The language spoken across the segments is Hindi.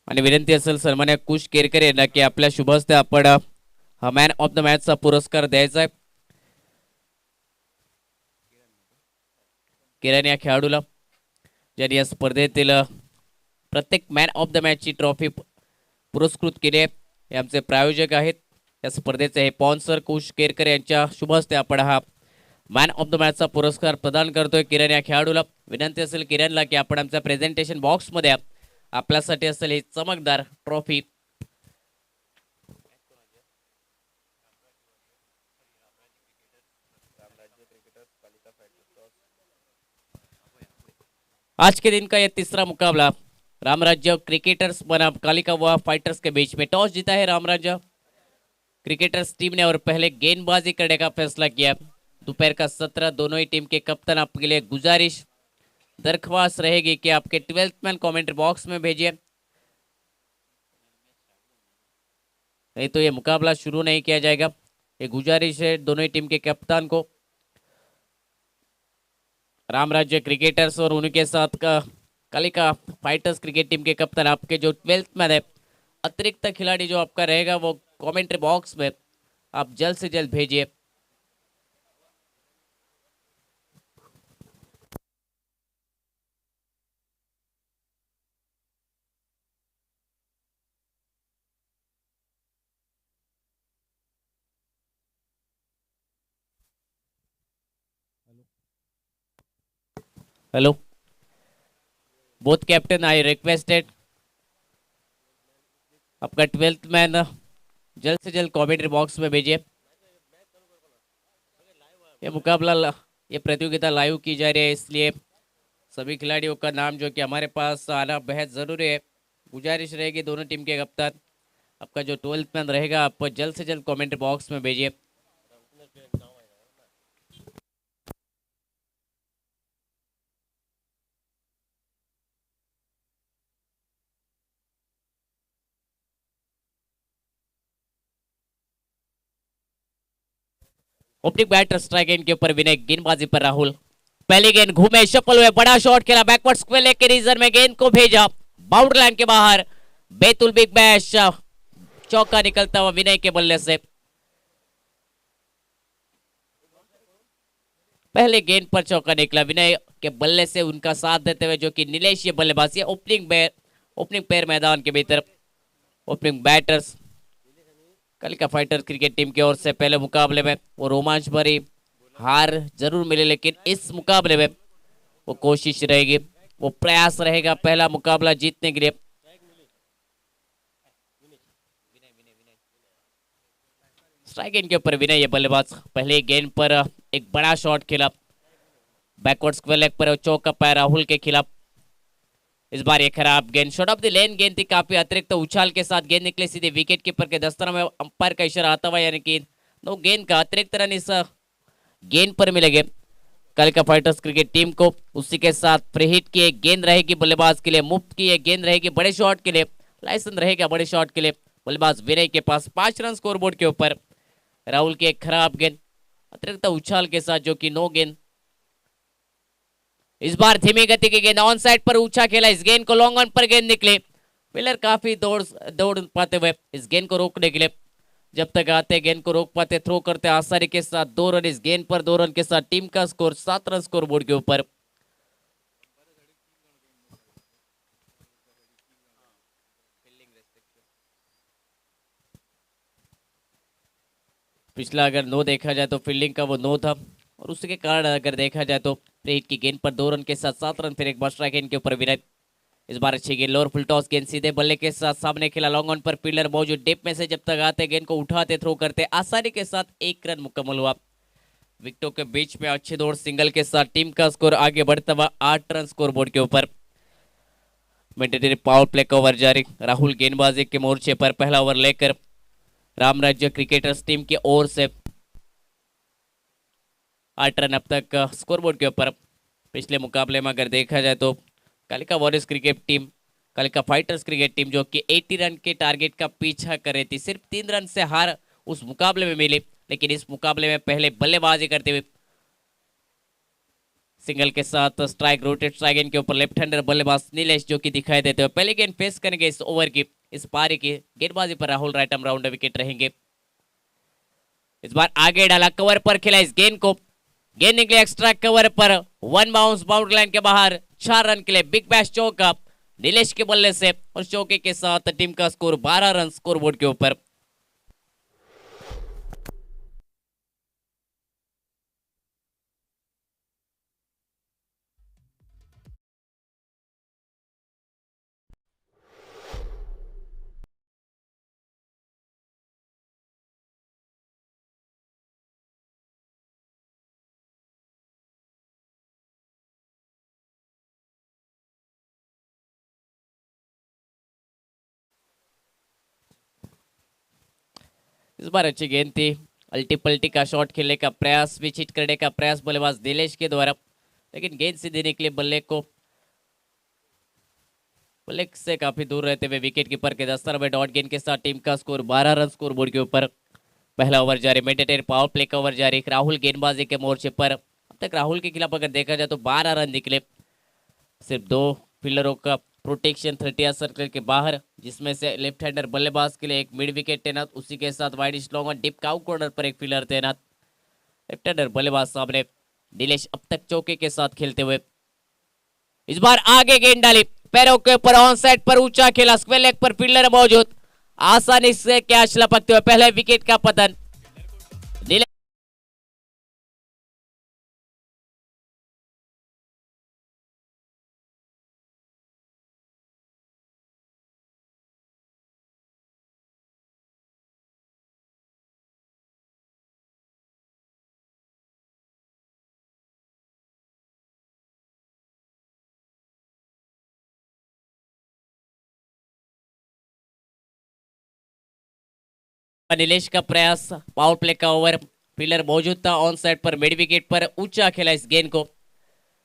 आणि विनंती असेल सन्मान्य कुश केरकर यांना की आपल्या शुभ हस्ते आपण हा मॅन ऑफ द मॅचचा पुरस्कार द्यायचा आहे किरण या खेळाडूला, ज्यांनी या स्पर्धेतील प्रत्येक मॅन ऑफ द मॅचची ट्रॉफी पुरस्कृत केली आहे. हे आमचे प्रायोजक आहेत या स्पर्धेचे, हे स्पॉन्सर कुश केरकर यांच्या शुभ हस्ते आपण हा मॅन ऑफ द मॅचचा पुरस्कार प्रदान करतोय किरण या खेळाडूला. विनंती असेल किरणला की आपण आमच्या प्रेझेंटेशन बॉक्समध्ये आपल्यासाठी असेल ही चमकदार ट्रॉफी आज के दिन का यह तीसरा मुकाबला रामराज्य क्रिकेटर्स बनाम कालिका व फाइटर्स के बीच में टॉस जीता है रामराज्य क्रिकेटर्स टीम ने और पहले गेंदबाजी करने का फैसला किया। दोपहर का 17 दोनों ही टीम के कप्तान आपके लिए गुजारिश दरख्वास्त रहेगी कि आपके 12th मैन कमेंट्री बॉक्स में भेजिए, नहीं तो ये मुकाबला शुरू नहीं किया जाएगा। ये गुजारिश है दोनों ही टीम के कप्तान को। रामराज्य क्रिकेटर्स और उनके साथ का कालिका फाइटर्स क्रिकेट टीम के कप्तान आपके जो 12th मैन है, अतिरिक्त खिलाड़ी जो आपका रहेगा वो कमेंट्री बॉक्स में आप जल्द से जल्द भेजिए। Hello both captain, I requested आपका 12th मैन जल्द से जल्द कमेंट्री बॉक्स में भेजिए। ये मुकाबला ये प्रतियोगिता लाइव की जा रही है, इसलिए सभी खिलाड़ियों का नाम जो कि हमारे पास आना बेहद ज़रूरी है। गुजारिश रहेगी दोनों टीम के कप्तान, आपका जो 12th मैन रहेगा आप जल्द से जल्द कमेंट्री बॉक्स में भेजिए। ओपनिंग बैटर स्ट्राइक एंड के ऊपर विनय, गेंदबाजी पर राहुल। पहली गेंद घूमे, सफल हुए, बड़ा शॉट खेला, बैकवर्ड स्क्वायर लेग के रीजन में गेंद को भेजा बाउंड्री लाइन के बाहर। बेतुल बिग बैश, चौका निकलता हुआ विनय के बल्ले से। पहले गेंद पर चौका निकला विनय के बल्ले से, उनका साथ देते हुए जो कि नीलेश ये बल्लेबाजी ओपनिंग पैर मैदान के भीतर। Opening batters Kalika Fighters cricket team की ओर से पहले मुकाबले में वो रोमांच भरी हार जरूर मिली, लेकिन इस मुकाबले में वो कोशिश रहेगी, वो प्रयास रहेगा पहला मुकाबला जीतने के लिए। स्ट्राइक एंड के ऊपर विनय ये बल्लेबाज, पहले गेंद पर एक बड़ा शॉट खेला, बैकवर्ड स्क्वायर लेग पर चौका पाया राहुल के खिलाफ। इस बार ये खराब गेंद, शॉट ऑफ द लेन गेंद थी, काफी अतिरिक्त उछाल के साथ गेंद निकले सीधे विकेट कीपर के दस्ताने में। अंपायर का इशारा आता हुआ, यानी कि नो गेंद का अतिरिक्त रन इस गेंद पर मिलेंगे कालिका फाइटर्स क्रिकेट टीम को। उसी के साथ फ्री हिट की एक गेंद रहेगी बल्लेबाज के लिए, मुफ्त की एक गेंद रहेगी बड़े शॉट के लिए, लाइसेंस रहेगा बड़े शॉट के लिए। बल्लेबाज विनय के पास 5 रन स्कोरबोर्ड के ऊपर। राहुल की एक खराब गेंद अतिरिक्त उछाल के साथ जो कि नो गेंद। इस बार धीमी गति की गेंद ऑन साइड पर ऊंचा खेला, इस गेंद को लॉन्ग ऑन पर गेंद निकले। फिलर काफी दौड़ पाते हुए इस गेंद को रोकने के लिए, जब तक आते गेंद को रोक पाते, थ्रो करते आसानी के साथ 2 रन इस गेंद पर, 2 रन के साथ टीम का स्कोर 7 रन स्कोर बोर्ड के ऊपर। पिछला अगर नो देखा जाए तो फील्डिंग का वो नो था, और उसके कारण अगर देखा जाए तो फ्री की गेंद पर 2 रन के साथ 7 रन, फिर एक बार स्ट्राइक इनके ऊपर विनय। इस बार अच्छी गेंद, लोअर फुल टॉस गेंद सीधे बल्ले के साथ सामने खेला, लॉन्ग ऑन पर फील्डर मौजूद, डिप में से जब तक आते गेंद को उठाते, थ्रो करते आसानी के साथ 1 रन मुकम्मल हुआ। विकेटों के बीच में अच्छी दौड़ सिंगल के साथ टीम का स्कोर आगे बढ़ता हुआ 8 रन स्कोर बोर्ड के ऊपर। मेंटेनरी पावर प्ले का ओवर जारी, राहुल गेंदबाजी के मोर्चे पर पहला ओवर लेकर रामराज्य क्रिकेटर्स टीम की ओर से 8 रन अब तक स्कोरबोर्ड के ऊपर। पिछले मुकाबले में अगर देखा जाए तो Kalika warriors cricket team, Kalika Fighters cricket team जो कि 80 रन के टारगेट का पीछा कर रही थी, सिर्फ 3 रन से हार उस मुकाबले में मिली, लेकिन इस मुकाबले में पहले बल्लेबाजी करते हुए सिंगल के साथ स्ट्राइक, रोटेट स्ट्राइक इनके ऊपर लेफ्ट हैंडर बल्लेबाज नीलेश जो कि दिखाई देते हुए पहले गेंद फेस करेंगे इस ओवर की। इस पारी की गेंदबाजी पर Rahul right arm round wicket रहेंगे। इस बार आगे डाला, कवर पर खेला इस गेंद को, गेंद निकले एक्स्ट्रा कवर पर, वन बाउंस बाउंड्री लाइन के बाहर, 4 रन के लिए बिग बैश चौका नीलेश के बल्ले से और चौके के साथ टीम का स्कोर 12 रन स्कोरबोर्ड के ऊपर। इस बार अच्छी गेंद थी, अल्टी पल्टी का शॉट खेलने का प्रयास, भी चिट करने का प्रयास बल्लेबाज नीलेश के द्वारा, लेकिन गेंद सीधे निकली बल्ले को, बल्ले से काफी दूर रहते हुए विकेट कीपर के दस्तर में डॉट गेंद के साथ टीम का स्कोर 12 रन स्कोर बोर्ड के ऊपर। पहला ओवर जारी, मेंटेन पावर प्ले का ओवर जारी, राहुल गेंदबाजी के मोर्चे पर। अब तक राहुल के खिलाफ अगर देखा जाए तो 12 रन निकले, सिर्फ 2 फील्डरों का प्रोटेक्शन 30 सर्कल के बाहर, जिसमें से लेफ्ट हैंडर बल्लेबाज के लिए एक मिड विकेट तैनात, उसी के साथ वाइड स्लॉन्ग और डीप काउ कॉर्नर पर एक फील्डर तैनात। लेफ्ट हैंडर बल्लेबाज सामने, नीलेश अब तक चौके के साथ खेलते हुए। इस बार आगे गेंद डाली, पैरों के ऊपर ऑन साइड पर ऊंचा खेला, स्क्वेयर लेग पर फील्डर मौजूद, आसानी से कैच लपकते हुए पहले विकेट का पतन। नीलेश का प्रयास, पावर प्ले का ओवर, फील्डर मौजूद था ऑन साइड पर, मिड विकेट पर ऊंचा खेला इस गेंद को,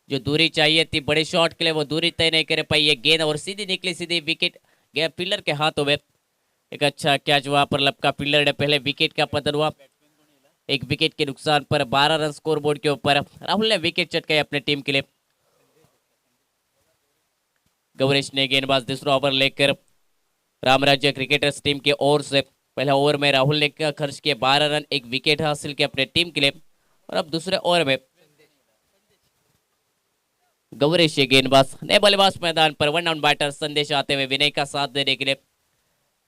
जो दूरी चाहिए थी बड़े शॉट के लिए वो दूरी तय नहीं कर पाई ये गेंद और सीधी निकली, सीधी विकेट गया फील्डर के हाथों में। एक अच्छा कैच वहां पर लपका, फील्डर ने पहले विकेट का पतन हुआ, एक विकेट के नुकसान पर 12 रन स्कोर बोर्ड के ऊपर। राहुल ने विकेट चटकाई अपने टीम के लिए। गौरेश ने गेंदबाज दूसरा ओवर लेकर रामराज्य क्रिकेटर्स टीम की ओर से, पहला ओवर में राहुल ने खर्च किए 12 रन, एक विकेट हासिल किया अपने टीम के लिए, और अब दूसरे ओवर में गौरेश गेंदबाज नए बल्लेबाज मैदान पर, वन डाउन बैटर संदेश आते हुए विनय का साथ देने के लिए।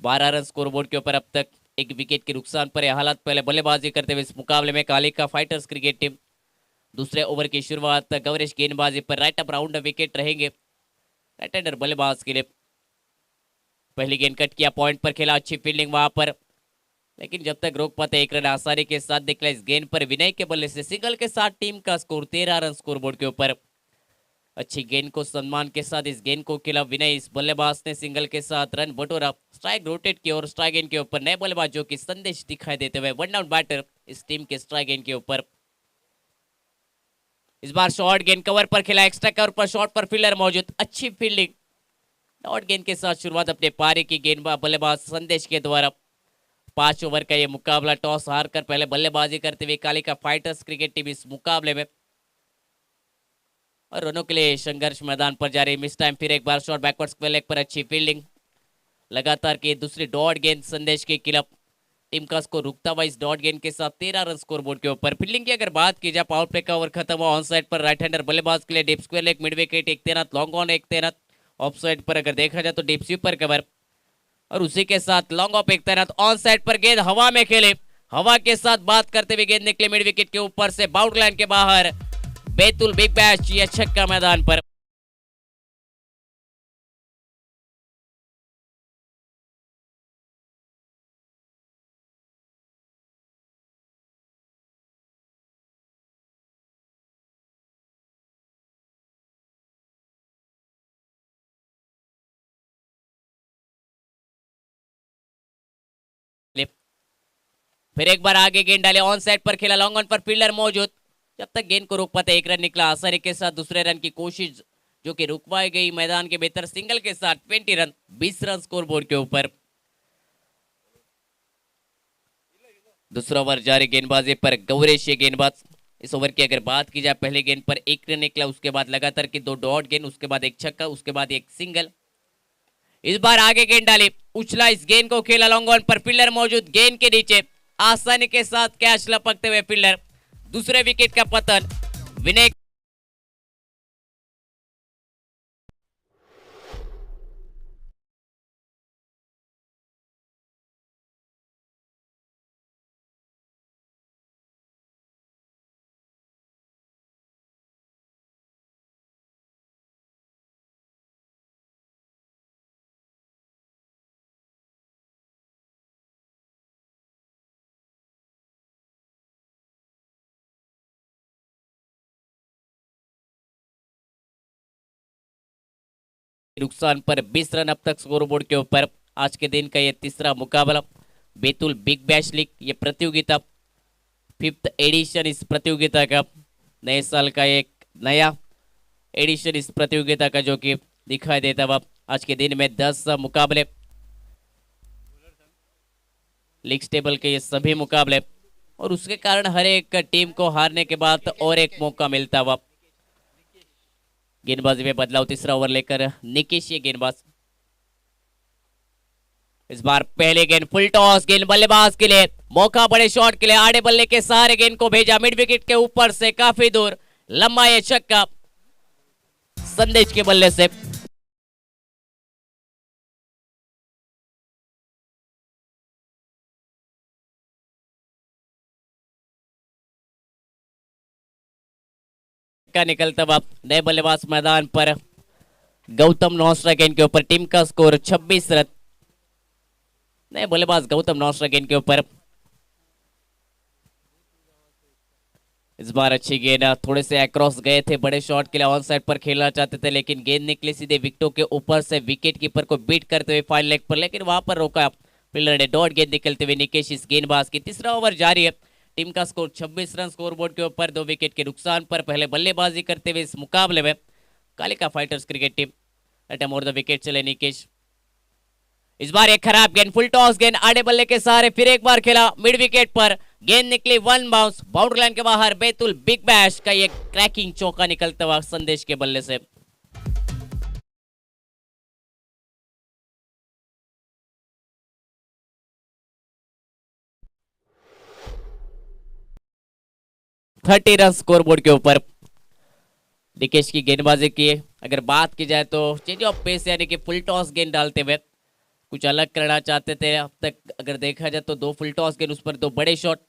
12 रन स्कोरबोर्ड के ऊपर अब तक, एक विकेट के नुकसान पर यह हालात। पहले बल्लेबाजी करते हुए इस मुकाबले में कालिका फाइटर्स क्रिकेट टीम। दूसरे ओवर की शुरुआत गौरेश गेंदबाजी पर, राइट अप राउंड विकेट रहेंगे राइट हैंडर बल्लेबाज के लिए। पहली गेंद कट किया, पॉइंट पर खेला, अच्छी फील्डिंग वहां पर, लेकिन जब तक रोक पाते एक रन आसानी के साथ निकला इस गेंद पर, विनय के बल्ले से सिंगल के साथ टीम का स्कोर 13 रन स्कोरबोर्ड के ऊपर। अच्छी गेंद को सम्मान के साथ इस गेंद को खेला विनय, इस बल्लेबाज ने सिंगल के साथ रन बटोरा, स्ट्राइक रोटेट की और स्ट्राइक गेंद के ऊपर नए बल्लेबाज जो कि संदेश दिखाई देते हुए वन डाउन बैटर इस टीम के स्ट्राइक गेंद के ऊपर। इस बार शॉर्ट गेंद कवर पर खेला, एक्स्ट्रा कवर पर शॉट पर फील्डर मौजूद, अच्छी फील्डिंग, डॉट गेंद के साथ शुरुआत अपने पारी की गेंद बल्लेबाज संदेश के द्वारा। 5 ओवर का ये मुकाबला, टॉस हारकर पहले बल्लेबाजी करते हुए कालिका फाइटर्स क्रिकेट टीम इस मुकाबले में, और रनों के लिए संघर्ष मैदान पर जारी। मिस टाइम फिर एक बार शॉट बैकवर्ड स्क्वेयर लेग पर, अच्छी फील्डिंग, लगातार की दूसरी डॉट गेंद संदेश के खिलाफ, टीम का स्कोर रुकता हुआ इस डॉट गेंद के साथ 13 रन स्कोर बोर्ड के ऊपर। फील्डिंग की अगर बात की जाए, पावर प्ले का ओवर खत्म हुआ, ऑन साइड पर राइट हैंडर बल्लेबाज के लिए deep square leg, mid wicket एक तैनात, लॉन्ग ऑन एक तैनात, ऑफ साइड पर अगर देखा जाए तो डीप स्वीपर कवर, और उसी के साथ लॉन्ग ऑफ एक तैनात। ऑन साइड पर गेंद हवा में खेले, हवा के साथ बात करते हुए गेंद निकले मिड विकेट के ऊपर से बाउंड्री लाइन के बाहर, बैतुल बिग बैश या छक्का मैदान पर। फिर एक बार आगे गेंद डाले, ऑन साइड पर खेला, लॉन्ग ऑन पर फील्डर मौजूद, जब तक गेंद को रोक पाते एक रन निकला, आसानी के साथ दूसरे रन की कोशिश जो कि रुकवाई गई मैदान के भीतर, सिंगल के साथ 20 रन, 20 रन स्कोर बोर्ड के ऊपर। दूसरा ओवर जारी, गेंदबाजी पर गौरेश गेंदबाज, इस ओवर की अगर बात की जाए, पहले गेंद पर एक रन निकला, उसके बाद लगातार के 2 डॉट गेंद, उसके बाद एक छक्का, उसके बाद एक सिंगल। इस बार आगे गेंद डाली, उछला, इस गेंद को खेला लॉन्ग ऑन पर, फील्डर मौजूद गेंद के नीचे, आसानी के साथ कैच लपकते हुए फील्डर, दूसरे विकेट का पतन। विनय नुकसान पर 20 रन अब तक स्कोरबोर्ड के ऊपर। आज के दिन का ये तीसरा मुकाबला बैतूल बिग बैश लीग, ये प्रतियोगिता 5th एडिशन इस प्रतियोगिता का, नए साल का एक नया एडिशन इस प्रतियोगिता का जो कि दिखाई देता है। आज के दिन में 10 मुकाबले, लीग टेबल के ये सभी मुकाबले, और उसके कारण हर एक टीम को हारने के बाद और एक मौका मिलता हुआ। गेंदबाजी में बदलाव, तीसरा ओवर लेकर निकेश ये गेंदबाज। इस बार पहले गेंद फुल टॉस, गेंद बल्लेबाज के लिए, मौका बड़े शॉट के लिए, आड़े बल्ले के सहारे गेंद को भेजा मिड विकेट के ऊपर से काफी दूर, लंबा ये छक्का संदेश के बल्ले से। का निकलता हुआ नए बल्लेबाज मैदान पर गौतम नौसरा गेंद के ऊपर, टीम का स्कोर 26 रन। नए बल्लेबाज गौतम नौसरा गेंद के ऊपर। इस बार अच्छी गेंद, थोड़े से अक्रॉस गए थे, बड़े शॉट के लिए ऑन साइड पर खेलना चाहते थे, लेकिन गेंद निकली सीधे विकेटों के ऊपर से, विकेट कीपर को बीट करते हुए फाइन लेग पर, लेकिन वहां पर रोका फील्डर ने। डॉट गेंद निकलते हुए निकेश इस गेंदबाज की। तीसरा ओवर जारी है, टीम का स्कोर 26 रन स्कोरबोर्ड के ऊपर, 2 विकेट के नुकसान पर। पहले बल्लेबाजी करते हुए इस मुकाबले में Kalika Fighters cricket team, at more the wicket चले निकेश। इस बार एक खराब गेंद, फुल टॉस गेंद, आड़े बल्ले के सहारे, फिर एक बार खेला मिड विकेट पर, गेंद निकली 1 बाउंस, बाउंड्री लाइन के बाहर। बैतूल बिग बैश का ये क्रैकिंग चौका निकलता हुआ संदेश के बल्ले से। थर्टी रन स्कोरबोर्ड के ऊपर। निकेश की गेंदबाजी की अगर बात की जाए तो चेंज ऑफ पेस यानी कि फुल टॉस गेंद डालते हुए कुछ अलग करना चाहते थे। अब तक अगर देखा जाए तो 2 फुल टॉस गेंद, उस पर 2 बड़े शॉट।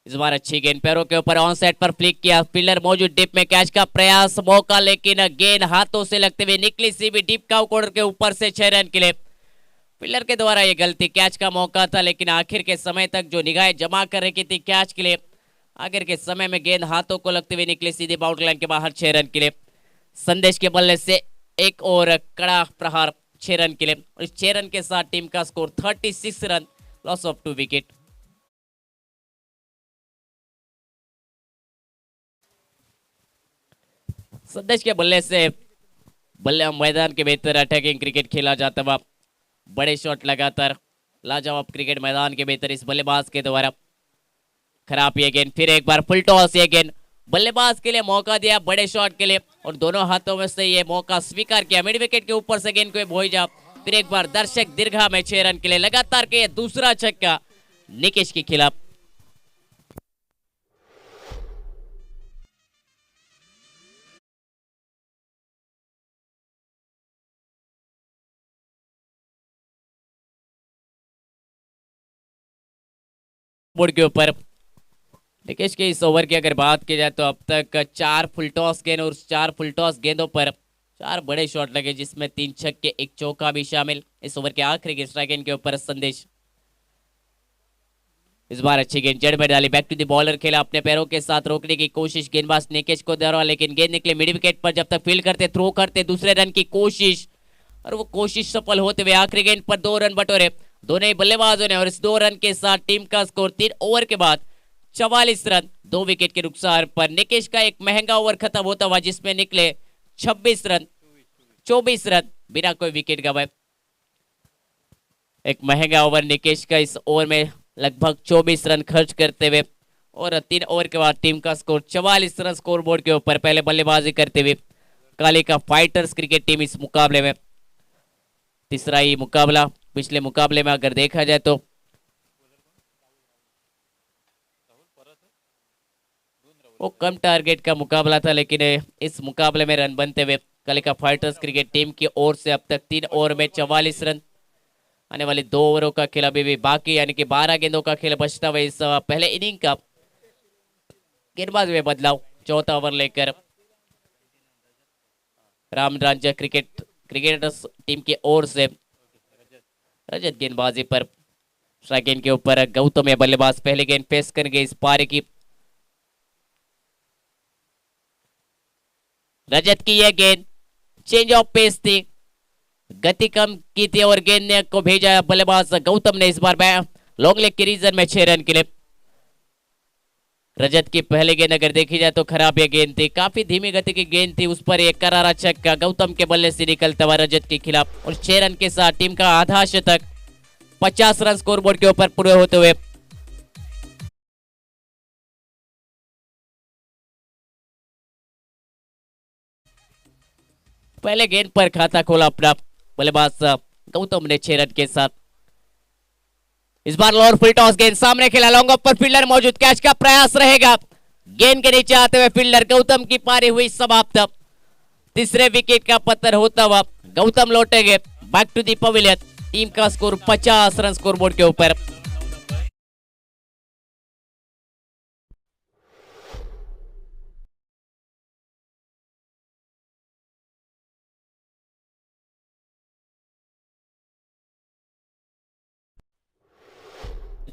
इस बार अच्छी गेंद पैरों के ऊपर ऑन साइड पर फ्लिक किया, फील्डर मौजूद, डिप में कैच का प्रयास, मौका, लेकिन गेंद हाथों से लगते हुए निकली सीबी डिप का कॉर्नर के ऊपर से 6 रन के लिए। फील्डर के द्वारा ये गलती, कैच का मौका था, लेकिन आखिर के समय तक जो निगाहें जमा कर रही थी कैच के लिए, आखिर के समय में गेंद हाथों को लगते हुए निकली सीधे बाउंड्री लाइन के बाहर 6 रन के लिए। संदेश के बल्ले से एक और कड़ा प्रहार 6 रन के लिए। इस 6 रन के साथ टीम का score 36 run, loss of 2 wicket. संदेश के बल्ले से बल्ले मैदान के भीतर अटैकिंग क्रिकेट खेला जाता हुआ, बड़े शॉट लगातार, लाजवाब क्रिकेट मैदान के भीतर इस बल्लेबाज के द्वारा। खराब ये गेंद, फिर एक बार फुल टॉस, ये गेंद बल्लेबाज के लिए मौका दिया बड़े शॉट के लिए, और दोनों हाथों में से ये मौका स्वीकार किया, मिड विकेट के ऊपर से गेंद को भेजा, फिर एक बार दर्शक दीर्घा में 6 रन के लिए। लगातार के दूसरा छक्का निकेश के खिलाफ। बोर्ड के ऊपर निकेश के इस ओवर की अगर बात की जाए तो अब तक 4 फुल टॉस गेंद, और 4 फुल टॉस गेंदों पर 4 बड़े शॉट लगे, जिसमें 3 छक्के, 1 चौका भी शामिल। इस ओवर के आखिरी के स्ट्राइक गेंद के ऊपर संदेश। इस बार अच्छी गेंद जड़ में डाली, बैक टू द बॉलर खेला, अपने पैरों के साथ रोकने की कोशिश गेंदबाज निकेश को दे, लेकिन गेंद निकले मिड विकेट पर। जब तक फील्ड करते, थ्रो करते, दूसरे रन की कोशिश, और वो कोशिश सफल होते हुए आखिरी गेंद पर 2 रन बटोरे दोनों ही बल्लेबाजों ने, और इस 2 रन के साथ टीम का स्कोर 3 ओवर के बाद 44 रन, 2 विकेट के नुकसान पर। निकेश का एक महंगा ओवर खत्म होता हुआ, जिसमें निकले 26 रन, 24 रन बिना कोई विकेट गवाए। एक महंगा ओवर निकेश का, इस ओवर में लगभग 24 रन खर्च करते हुए और 3 ओवर के बाद टीम का स्कोर 44 रन स्कोर बोर्ड के ऊपर। पहले बल्लेबाजी करते हुए कालिका फाइटर्स क्रिकेट टीम इस मुकाबले में। तीसरा ही मुकाबला। पिछले मुकाबले में अगर देखा जाए तो वो कम टारगेट का मुकाबला था, लेकिन इस मुकाबले में रन बनते हुए कालिका फाइटर्स क्रिकेट टीम की ओर से अब तक 3 ओवर में 44 रन। आने वाले 2 ओवरों का खेल अभी भी बाकी, यानी कि 12 गेंदों का खेल बचता हुआ इस पहले इनिंग का। गेंदबाज में बदलाव, चौथा ओवर लेकर राम राज्य क्रिकेटर्स टीम की ओर से रजत गेंदबाजी पर। स्ट्राइक गेंद के ऊपर गौतम या बल्लेबाज पहले गेंद पेश करेंगे इस पारी की। रजत की यह गेंद चेंज ऑफ पेस थी, गति कम की थी और गेंद ने को भेजा बल्लेबाज गौतम ने। इस बार लॉन्ग लेग के रीजन में 6 रन के लिए। रजत की पहली गेंद अगर देखी जाए तो खराब ये गेंद थी, काफी धीमी गति की गेंद थी, उस पर एक करारा छक्का गौतम के बल्ले से निकलता हुआ रजत के खिलाफ। और 6 रन के साथ टीम का आधा शतक 50 रन स्कोरबोर्ड के ऊपर पूरे होते हुए। पहले गेंद पर खाता खोला अपना बल्लेबाज गौतम ने 6 रन के साथ। इस बार लोअर फुल टॉस गेंद सामने खेला, लॉन्ग ऑफ पर फील्डर मौजूद, कैच का प्रयास रहेगा। गेंद के नीचे आते हुए फील्डर गौतम की पारी हुई समाप्त। तीसरे विकेट का पत्थर होता हुआ गौतम लौटेंगे back to the pavilion. Team का स्कोर 50 रन स्कोरबोर्ड के ऊपर।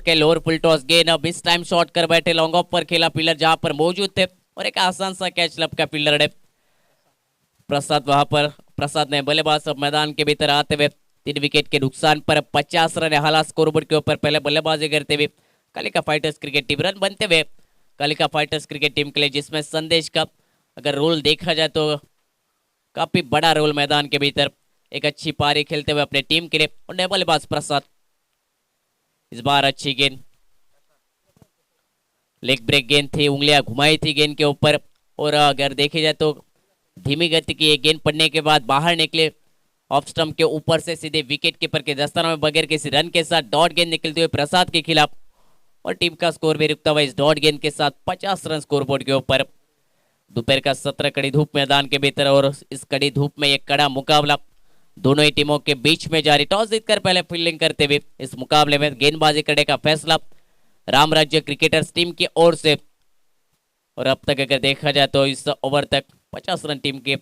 के लोअर फुल टॉस गेंद अब इस टाइम शॉट कर बैठे, लॉन्ग ऑफ पर खेला फील्डर जहां पर मौजूद थे और एक आसान सा कैच लब का फील्डर है प्रसाद। वहां पर प्रसाद ने बल्लेबाज अब मैदान के भीतर आते हुए 3 विकेट के नुकसान पर 50 रन हालात स्कोरबोर्ड के ऊपर पहले बल्लेबाजी करते हुए Kalika Fighters cricket team. Run बनते हुए कालिका फाइटर्स क्रिकेट टीम के लिए, जिसमें संदेश का अगर रोल देखा जाए तो काफी बड़ा रोल मैदान के भीतर। एक अच्छी पारी खेलते हुए अपने टीम के लिए और नए बल्लेबाज प्रसाद। इस बार अच्छी गेंद, लेग ब्रेक गेंद थी, उंगलियां घुमाई थी गेंद के ऊपर। और अगर देखी जाए तो धीमी गति की एक गेंद पड़ने के बाद बाहर निकले ऑफ स्टंप के ऊपर से सीधे विकेट कीपर के दस्तानों में बगैर किसी रन के साथ डॉट गेंद निकलते हुए प्रसाद के खिलाफ। और टीम का स्कोर भी रुकता हुआ इस डॉट गेंद के साथ 50 रन स्कोरबोर्ड के ऊपर। दोपहर का 17 कड़ी धूप मैदान के भीतर और इस कड़ी धूप में एक कड़ा मुकाबला दोनों ही टीमों के बीच में जारी। टॉस जीतकर पहले फील्डिंग करते हुए इस मुकाबले में गेंदबाजी करने का फैसला राम राज्य क्रिकेटर्स टीम की ओर से। और अब तक अगर देखा जाए तो इस ओवर तक 50 रन टीम के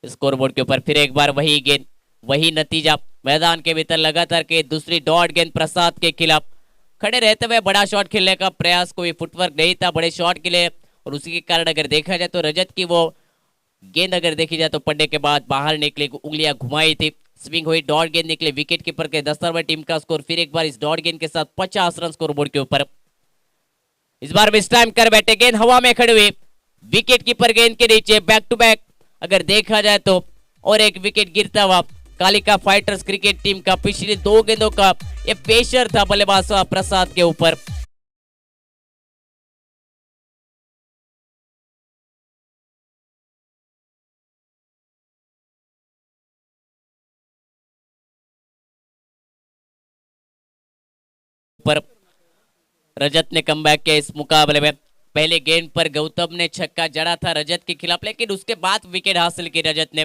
स्कोरबोर्ड के ऊपर। फिर एक बार वही गेंद, वही नतीजा मैदान के भीतर लगातार के दूसरी डॉट गेंद प्रसाद के खिलाफ। खड़े रहते हुए बड़ा शॉट खेलने का प्रयास, कोई फुटवर्क नहीं था बड़े शॉट के लिए। और उसी के कारण अगर देखा जाए तो रजत की वो गेंद अगर देखी जाए तो पड़ने के बाद बाहर निकली, उंगलियां घुमाई थी, स्विंग हुई, डॉट गेंद निकले विकेट कीपर के दस्तर में। टीम का स्कोर फिर एक बार इस डॉट गेंद के साथ 50 रन स्कोरबोर्ड के ऊपर। इस बार मिस टाइम कर बैठे, गेंद हवा में खड़ी हुई, विकेट कीपर गेंद के नीचे, बैक टू बैक अगर देखा जाए तो और एक विकेट गिरता हुआ कालिका फाइटर्स क्रिकेट टीम का पिछली 2 गेंदों का ये पेशर था बल्लेबाज प्रसाद के ऊपर। पर रजत ने कमबैक किया इस मुकाबले में। पहले गेंद पर गौतम ने छक्का जड़ा था रजत के खिलाफ, लेकिन उसके बाद विकेट हासिल की रजत ने,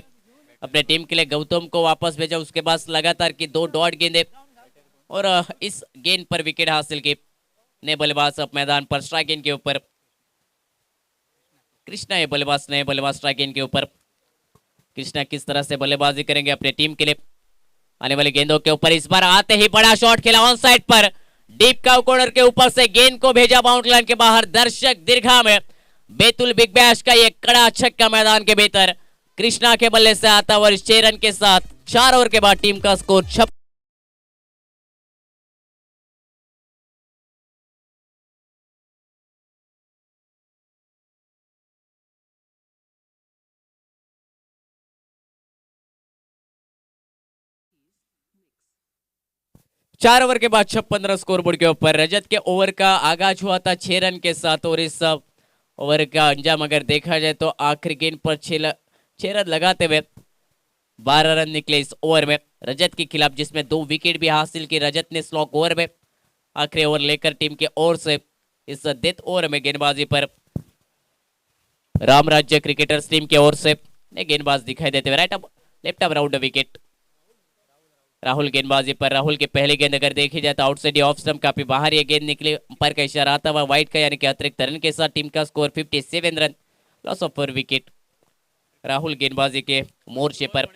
अपने टीम के लिए गौतम को वापस भेजा। उसके बाद लगातार की 2 डॉट गेंदें और इस गेंद पर विकेट हासिल की। नए बल्लेबाज अब मैदान पर स्ट्राइक गेंद के ऊपर कृष्णा, ये बल्लेबाज नए बल्लेबाज स्ट्राइक गेंद के ऊपर। कृष्णा किस तरह से बल्लेबाजी करेंगे अपने टीम के लिए आने वाली गेंदों के ऊपर। इस बार आते ही बड़ा शॉट खेला ऑन साइड पर, डीप का कॉर्नर के ऊपर से गेंद को भेजा बाउंड्री लाइन के बाहर। दर्शक दीर्घा में बेतुल बिग बैश का ये कड़ा छक्का मैदान के भीतर कृष्णा के बल्ले से आता और 6 रन के साथ 4 ओवर के बाद टीम का स्कोर 56। 4 ओवर के बाद 56 रन स्कोरबोर्ड के ऊपर। रजत के ओवर का आगाज हुआ था 6 रन के साथ और इस ओवर का अंजाम अगर देखा जाए तो आखिरी गेंद पर 6 रन लगाते हुए 12 रन निकले इस ओवर में रजत के खिलाफ, जिसमें 2 विकेट भी हासिल की रजत ने स्लॉक ओवर में। आखिरी ओवर लेकर टीम के ओर से इस डेथ ओवर में गेंदबाजी पर राम राज्य क्रिकेटर्स टीम की ओर से गेंदबाज दिखाई देते हुए right up left up round wicket. Rahul गेंदबाजी पर। राहुल की पहली गेंद अगर देखी जाए तो आउटसाइड ऑफ स्टंप काफी बाहर ये गेंद निकली। अंपायर का इशारा आता हुआ वाइड का, यानी कि अतिरिक्त रन के साथ टीम का score 57 run, loss of 4 wicket. Rahul गेंदबाजी के मोर्चे पर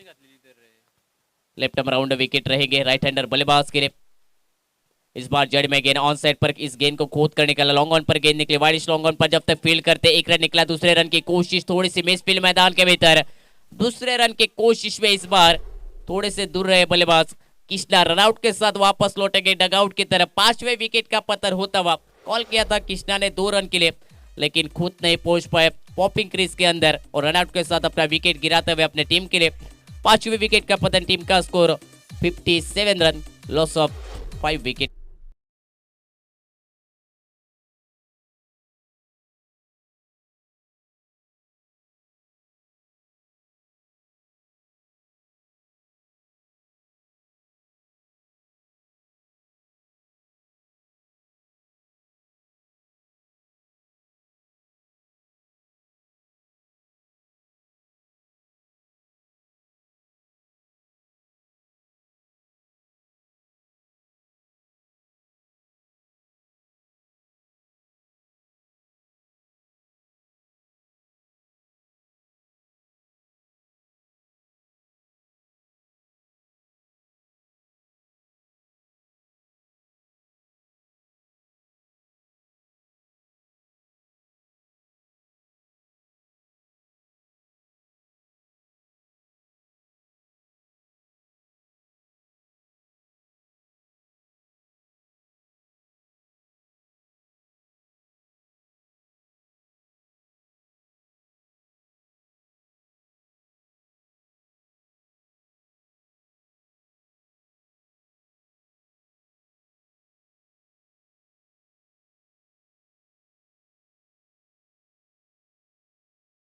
लेफ्ट आर्म राउंड विकेट रहेंगे राइट हैंडर बल्लेबाज के लिए। इस बार जड़ में गेंद ऑन साइड पर, इस गेंद को खोद कर निकाला। लॉन्ग ऑन पर गेंद निकली, वाइड लॉन्ग ऑन पर जब तक फील्ड करते 1 रन निकला। दूसरे रन की कोशिश, थोड़ी सी मिस फील्ड मैदान के भीतर। दूसरे रन की कोशिश में इस बार थोड़े से दूर रहे बल्लेबाज कृष्णा। रनआउट के साथ वापस लौटेंगे डगआउट की तरफ। 5वें विकेट का पतन होता हुआ कॉल किया था कृष्णा ने 2 रन के लिए, लेकिन खुद नहीं पहुंच पाए पॉपिंग क्रीज के अंदर और रनआउट के साथ अपना विकेट गिराते हुए अपने टीम के लिए 5वें विकेट का पतन। टीम का score 57 run, loss of 5 wicket.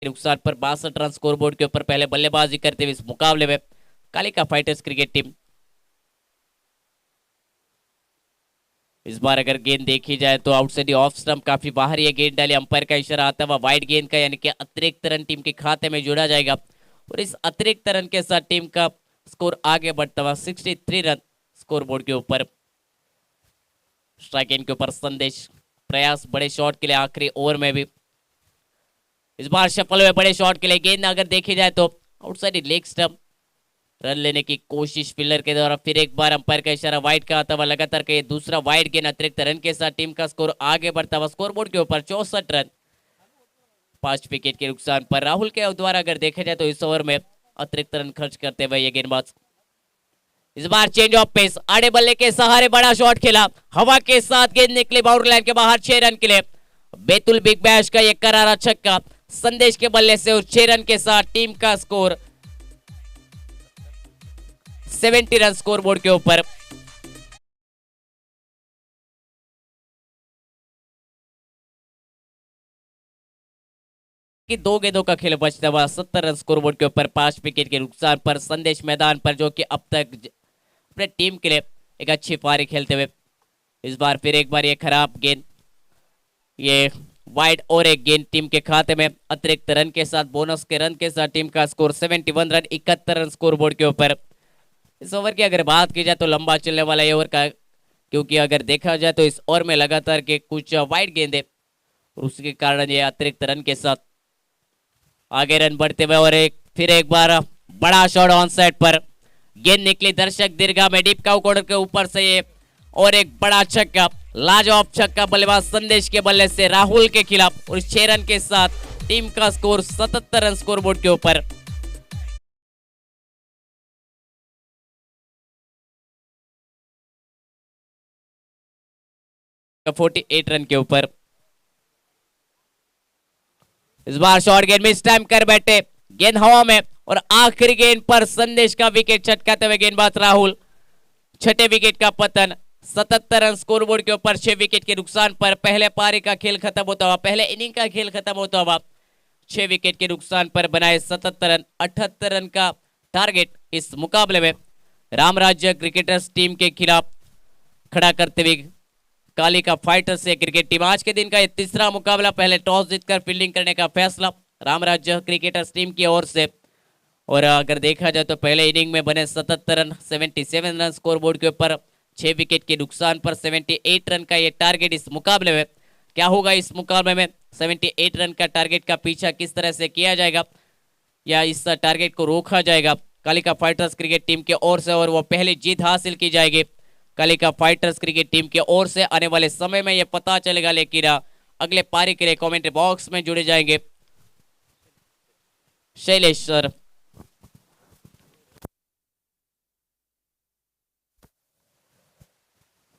नुकसान पर 62 रन स्कोरबोर्ड के ऊपर पहले बल्लेबाजी करते हुए इस मुकाबले में कालिका फाइटर्स क्रिकेट टीम। इस बार अगर गेंद देखी जाए तो आउटसाइड ऑफ स्टंप काफी बाहर ये गेंद डाली। अंपायर का इशारा आता हुआ वाइड गेंद का, यानी कि अतिरिक्त रन टीम के खाते में जोड़ा जाएगा और इस अतिरिक्त रन के साथ टीम का स्कोर आगे बढ़ता हुआ 63 रन स्कोरबोर्ड के ऊपर। स्ट्राइक एंड के ऊपर संदेश प्रयास बड़े शॉट के लिए आखिरी ओवर में भी। इस बार सफल हुए बड़े शॉट के लिए। गेंद अगर देखी जाए तो आउटसाइड लेग स्टंप, रन लेने की कोशिश फील्डर के द्वारा। फिर एक बार अंपायर का इशारा वाइड का आता हुआ लगातार के दूसरा वाइड गेंद अतिरिक्त रन के साथ टीम का स्कोर आगे बढ़ता हुआ स्कोरबोर्ड के ऊपर 64 रन, 5 विकेट के नुकसान पर। राहुल के द्वारा अगर देखा जाए तो इस ओवर में अतिरिक्त रन खर्च करते हुए ये गेंदबाज। इस बार चेंज ऑफ पेस, आड़े बल्ले के सहारे बड़ा शॉट खेला, हवा के साथ गेंद निकली बाउंड्री लाइन के बाहर 6 रन के लिए। बेतुल बिग बैश का ये करारा छक्का संदेश के बल्ले से और 6 रन के साथ टीम का स्कोर 70 रन स्कोरबोर्ड के ऊपर। कि 2 गेंदों का खेल बचता हुआ 70 रन स्कोरबोर्ड के ऊपर, 5 विकेट के नुकसान पर। संदेश मैदान पर जो कि अब तक अपने टीम के लिए एक अच्छी पारी खेलते हुए इस बार फिर एक बार ये खराब गेंद, ये वाइड और एक गेंद टीम के खाते में अतिरिक्त रन के साथ, बोनस के रन के साथ टीम का स्कोर 71 रन, 71 रन स्कोरबोर्ड के ऊपर। इस ओवर की अगर बात की जाए तो लंबा चलने वाला ये ओवर का, क्योंकि अगर देखा जाए तो इस ओवर में लगातार के कुछ वाइड गेंदे और उसके कारण ये अतिरिक्त रन के साथ आगे रन बढ़ते हुए। और फिर एक बार बड़ा शॉट ऑन साइड पर, गेंद निकली दर्शक दीर्घा में डीप काउ कॉर्नर के ऊपर से ये, और एक बड़ा छक्का, लाजवाब छक्का बल्लेबाज संदेश के बल्ले से राहुल के खिलाफ और 6 रन के साथ टीम का स्कोर 77 रन स्कोरबोर्ड के ऊपर। का 48 रन के ऊपर। इस बार शॉर्ट गेंद मिस टाइम कर बैठे, गेंद हवा में और आखिरी गेंद पर संदेश का विकेट छटकाते हुए गेंदबाज राहुल, 6ठे विकेट का पतन। 77 रन स्कोरबोर्ड के ऊपर 6 विकेट के नुकसान पर पहले पारी का खेल खत्म होता हुआ, पहले इनिंग का खेल खत्म होता हुआ 6 विकेट के नुकसान पर बनाए 77 रन। 78 रन का टारगेट इस मुकाबले में रामराज्य क्रिकेटर्स टीम के खिलाफ खड़ा करते हुए कालिका फाइटर्स से क्रिकेट टीम। आज के दिन का ये तीसरा मुकाबला, पहले टॉस जीतकर फील्डिंग करने का फैसला रामराज्य क्रिकेटर्स टीम की ओर से। और अगर देखा जाए तो पहले इनिंग में बने 77 रन, 77 रन स्कोरबोर्ड के ऊपर 6 विकेट के नुकसान पर 78 रन का ये टारगेट इस मुकाबले में। क्या होगा इस मुकाबले में? 78 रन का टारगेट का पीछा किस तरह से किया जाएगा या इस टारगेट को रोका जाएगा कालिका फाइटर्स क्रिकेट टीम की ओर से, और वो पहली जीत हासिल की जाएगी कालिका फाइटर्स क्रिकेट टीम की ओर से। आने वाले समय में ये पता चलेगा, लेकिन अगले पारी के लिए कमेंट्री बॉक्स में जुड़े जाएंगे शैलेश सर।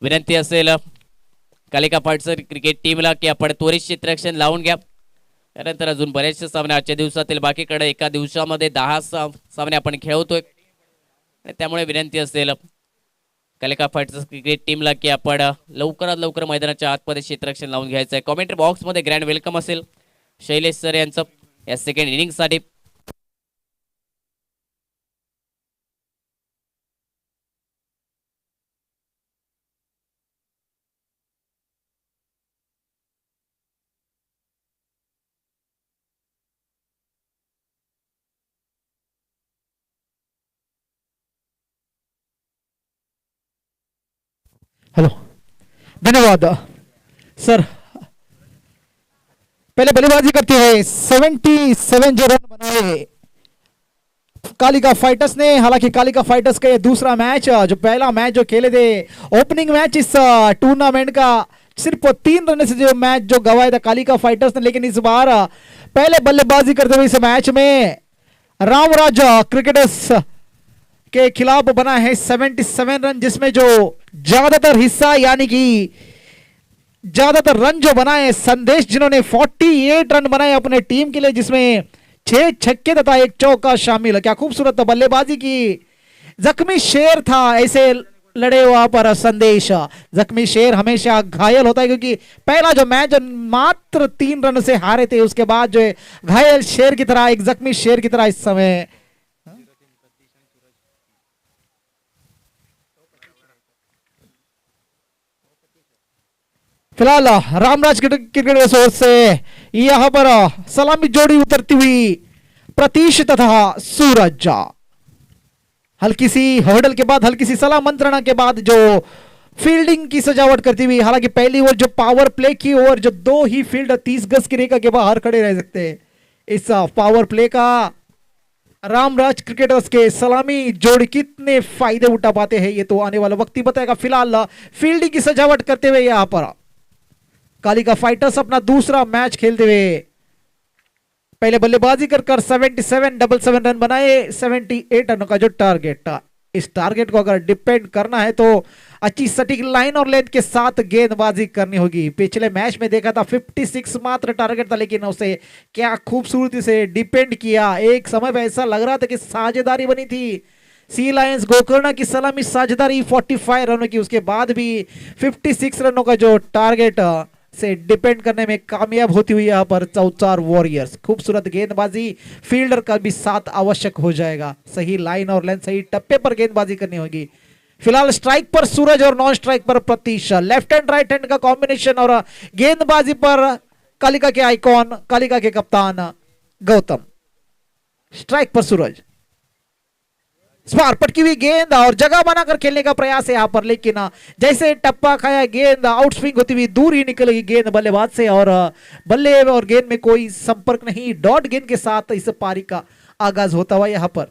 विनंती असेल कालिका फाइटर्स क्रिकेट टीमला की आपण त्वरित क्षेत्ररक्षण लावून घ्या, त्यानंतर अजून बरेचसे सामने आजच्या दिवसातील, बाकीकडे एका दिवसामध्ये 10 सामने आपण खेळवतोय, त्यामुळे विनंती असेल कालिका फाइटर्स क्रिकेट टीमला की आपण लवकरात लवकर मैदानाच्या आतमध्ये क्षेत्ररक्षण लावून घ्यायचं आहे। कमेंट्री बॉक्स मध्ये ग्रँड वेलकम असेल शैलेश सर यांचं या सेकंड इनिंग साठी। हेलो, धन्यवाद सर। पहले बल्लेबाजी करते हुए 77 जो रन बनाए कालिका फाइटर्स ने। हालांकि कालिका फाइटर्स का ये दूसरा मैच, जो पहला मैच जो खेले थे ओपनिंग मैच इस टूर्नामेंट का, सिर्फ 3 रन से जो मैच जो गंवाया था कालिका फाइटर्स ने, लेकिन इस बार पहले बल्लेबाजी करते हुए इस मैच में रामराज क्रिकेटर्स के खिलाफ बना है 77 रन, जिसमें जो ज्यादातर हिस्सा यानी कि ज्यादातर रन जो बनाए संदेश, जिन्होंने 48 रन बनाए अपने टीम के लिए, जिसमें 6 छक्के तथा 1 चौका शामिल है। क्या खूबसूरत बल्लेबाजी की। जख्मी शेर था, ऐसे लड़े वहां पर संदेश। जख्मी शेर हमेशा घायल होता है, क्योंकि पहला जो मैच मात्र 3 रन से हारे थे, उसके बाद जो घायल शेर की तरह, एक जख्मी शेर की तरह इस समय फिलहाल रामराज क्रिकेट ओर से यहां पर सलामी जोड़ी उतरती हुई प्रतीश तथा सूरज। हल्की सी हर्डल के बाद, हल्की सी सलाह मंत्रणा के बाद जो फील्डिंग की सजावट करती हुई, हालांकि पहली ओवर जो पावर प्ले की ओवर जो 2 ही फील्ड 30 गज की रेखा के बाहर खड़े रह सकते हैं। इस पावर प्ले का रामराज क्रिकेटर्स के सलामी जोड़ी कितने फायदे उठा पाते हैं, ये तो आने वाला वक्त ही बताएगा। फिलहाल फील्डिंग की सजावट करते हुए यहां पर कालिका फाइटर्स अपना दूसरा मैच खेलते हुए पहले बल्लेबाजी कर 77 रन बनाए, 78 रनों का जो टारगेट। इस टारगेट को अगर डिपेंड करना है तो अच्छी सटीक लाइन और लेंथ के साथ गेंदबाजी करनी होगी। पिछले मैच में देखा था 56 मात्र टारगेट था, लेकिन उसे क्या खूबसूरती से डिपेंड किया। एक समय पे ऐसा लग रहा था कि साझेदारी बनी थी, सी लायंस गोकर्ण की सलामी साझेदारी 45 रनों की, उसके बाद भी 56 रनों का जो टारगेट से डिपेंड करने में कामयाब होती हुई यहां पर चौचार वॉरियर्स। खूबसूरत गेंदबाजी, फील्डर का भी साथ आवश्यक हो जाएगा। सही लाइन और लेंथ, सही टप्पे पर गेंदबाजी करनी होगी। फिलहाल स्ट्राइक पर सूरज और नॉन स्ट्राइक पर Pratish. Left hand right hand का कॉम्बिनेशन, और गेंदबाजी पर कालिका के आइकॉन, कालिका के कप्तान गौतम। स्ट्राइक पर सूरज, स्पार पटकी हुई गेंद और जगह बनाकर खेलने का प्रयास है यहां पर, लेकिन जैसे टप्पा खाया गेंद आउट स्विंग होती हुई दूर ही निकल गई गेंद बल्लेबाज से, और बल्ले और गेंद में कोई संपर्क नहीं। डॉट गेंद के साथ इस पारी का आगाज होता हुआ यहां पर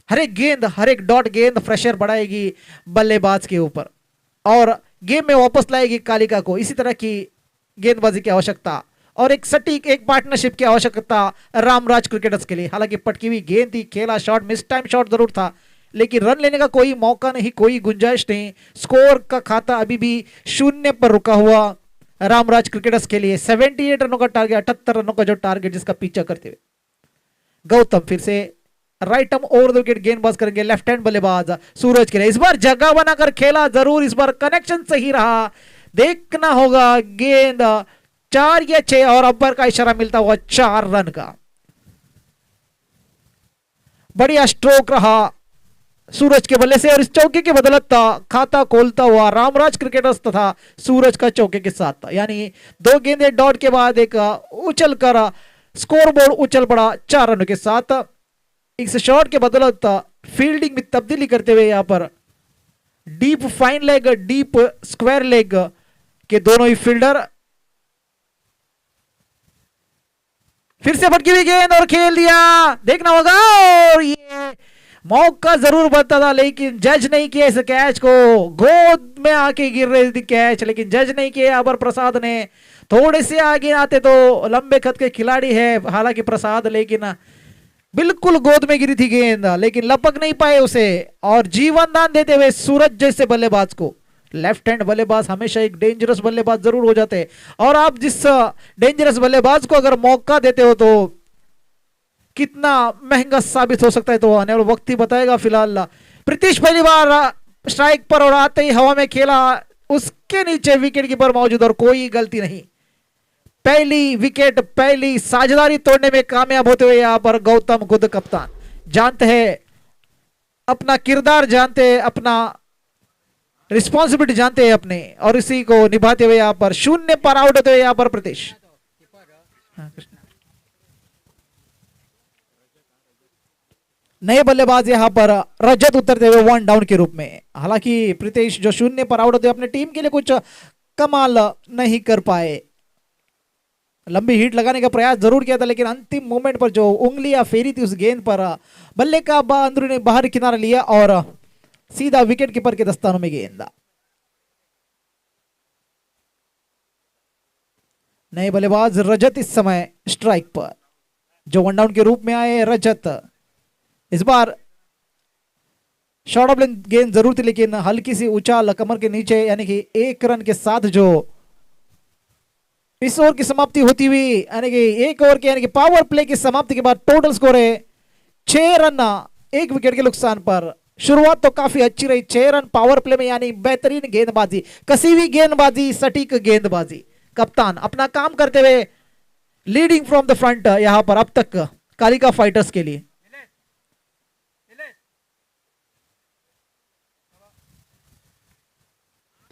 हर एक गेंद, हर एक डॉट गेंद प्रेशर बढ़ाएगी बल्लेबाज के ऊपर और गेम में वापस लाएगी कालिका को। इसी तरह की गेंदबाजी की आवश्यकता और एक सटीक, एक पार्टनरशिप की आवश्यकता रामराज क्रिकेटर्स के लिए। हालांकि पटकी हुई गेंद थी, खेला शॉट, मिस टाइम शॉट जरूर था, लेकिन रन लेने का कोई मौका नहीं, कोई गुंजाइश नहीं। स्कोर का खाता अभी भी 0 पर रुका हुआ रामराज क्रिकेटर्स के लिए। 78 रनों का टारगेट, 78 रनों का जो टारगेट जिसका पीछा करते हुए गौतम फिर से right arm over the wicket गेंदबाज करेंगे लेफ्ट हैंड बल्लेबाज सूरज के लिए। इस बार जगह बनाकर खेला जरूर, इस बार कनेक्शन सही रहा। देखना होगा गेंद 4 या 6 और अंपायर का इशारा मिलता हुआ 4 रन का। बढ़िया स्ट्रोक रहा सूरज के बल्ले से और इस चौके के बदौलत खाता खोलता हुआ रामराज क्रिकेटर्स तथा सूरज का चौके के साथ, यानी 2 गेंदें डॉट के बाद एक उछल कर स्कोरबोर्ड उछल पड़ा 4 रनों के साथ। इस शॉट के बदौलत फील्डिंग में तब्दीली करते हुए यहां पर deep fine leg, deep square leg के दोनों ही फील्डर फिर से फटकी हुई गेंद और खेल दिया। देखना होगा, और ये मौका जरूर बनता था लेकिन जज नहीं किया इस कैच को। गोद में आके गिर रही थी कैच, लेकिन जज नहीं किया अमर प्रसाद ने। थोड़े से आगे आते तो लंबे कद के खिलाड़ी है हालांकि प्रसाद, लेकिन बिल्कुल गोद में गिरी थी गेंद, लेकिन लपक नहीं पाए उसे और जीवन दान देते हुए सूरज जैसे बल्लेबाज को। लेफ्ट हैंड बल्लेबाज हमेशा एक डेंजरस बल्लेबाज जरूर हो जाते हैं, और आप जिस डेंजरस बल्लेबाज को अगर मौका देते हो तो कितना महंगा साबित हो सकता है तो आने वाला वक्त ही बताएगा। फिलहाल प्रीतिश पहली बार स्ट्राइक पर और आते ही हवा में खेला, उसके नीचे विकेट कीपर मौजूद और कोई गलती नहीं। पहली विकेट, पहली साझेदारी तोड़ने में कामयाब होते हुए यहां पर गौतम गुद कप्तान जानते हैं अपना किरदार, जानते हैं अपना रिस्पॉन्सिबिलिटी, जानते हैं अपने, और इसी को निभाते हुए यहां पर 0 पर आउट होते हुए यहां पर प्रीतिश। नए बल्लेबाज यहां पर रजत उतरते हुए 1 डाउन के रूप में। हालांकि प्रीतिश जो 0 पर आउट होते अपने टीम के लिए कुछ कमाल नहीं कर पाए। लंबी हिट लगाने का प्रयास जरूर किया था, लेकिन अंतिम मोमेंट पर जो उंगलियां फेरी थी उस गेंद पर बल्ले का अंदरूनी बाहर किनारा लिया और सीधा विकेट कीपर के दस्तानों में गेंद। नए बल्लेबाज रजत इस समय स्ट्राइक पर, जो 1 डाउन के रूप में आए रजत। इस बार शॉर्ट ऑफ लेंथ गेंद जरूर थी, लेकिन हल्की सी उछाल कमर के नीचे, यानी कि 1 रन के साथ जो इस ओवर की समाप्ति होती हुई, यानी कि 1 ओवर के यानी कि पावर प्ले की समाप्ति के बाद टोटल स्कोर है 6 रन 1 विकेट के नुकसान पर। शुरुआत तो काफी अच्छी रही, 6 रन पावर प्ले में, यानी बेहतरीन गेंदबाजी, कसी हुई गेंदबाजी, सटीक गेंदबाजी। कप्तान अपना काम करते हुए लीडिंग फ्रॉम द फ्रंट यहां पर अब तक कालिका फाइटर्स के लिए।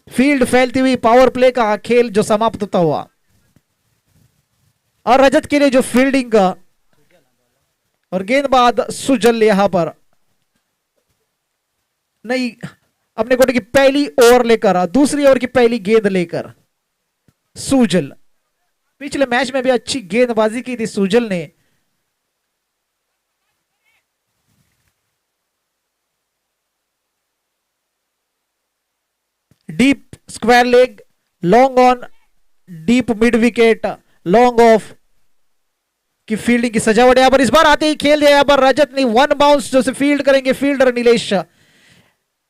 फील्ड फैलती हुई पावर प्ले का खेल जो समाप्त होता हुआ, और रजत के लिए जो फील्डिंग का और गेंदबाज सुजल यहां पर नहीं अपने कोटे की पहली ओवर लेकर, दूसरी ओवर की पहली गेंद लेकर सुजल। पिछले मैच में भी अच्छी गेंदबाजी की थी सुजल ने। Deep square leg, long on, deep mid wicket, long off की फील्डिंग की सजावट यहां पर इस बार आते ही खेल दिया। यहां पर रजत ने 1 बाउंस जो से फील्ड करेंगे फील्डर नीलेश।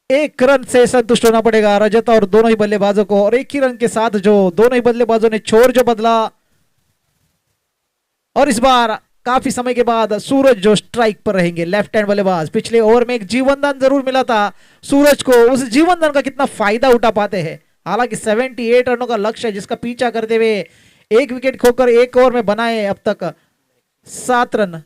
1 रन से संतुष्ट होना पड़ेगा रजत और दोनों ही बल्लेबाजों को, और 1 ही रन के साथ जो दोनों ही बल्लेबाजों ने छोर जो बदला। और इस बार काफी समय के बाद सूरज जो स्ट्राइक पर रहेंगे, लेफ्ट हैंड बल्लेबाज। पिछले ओवर में एक जीवनदान जरूर मिला था सूरज को, उस जीवनदान का कितना फायदा उठा पाते हैं। हालांकि 78 रनों का लक्ष्य है जिसका पीछा करते हुए 1 विकेट खोकर 1 ओवर में बनाए अब तक 7 रन।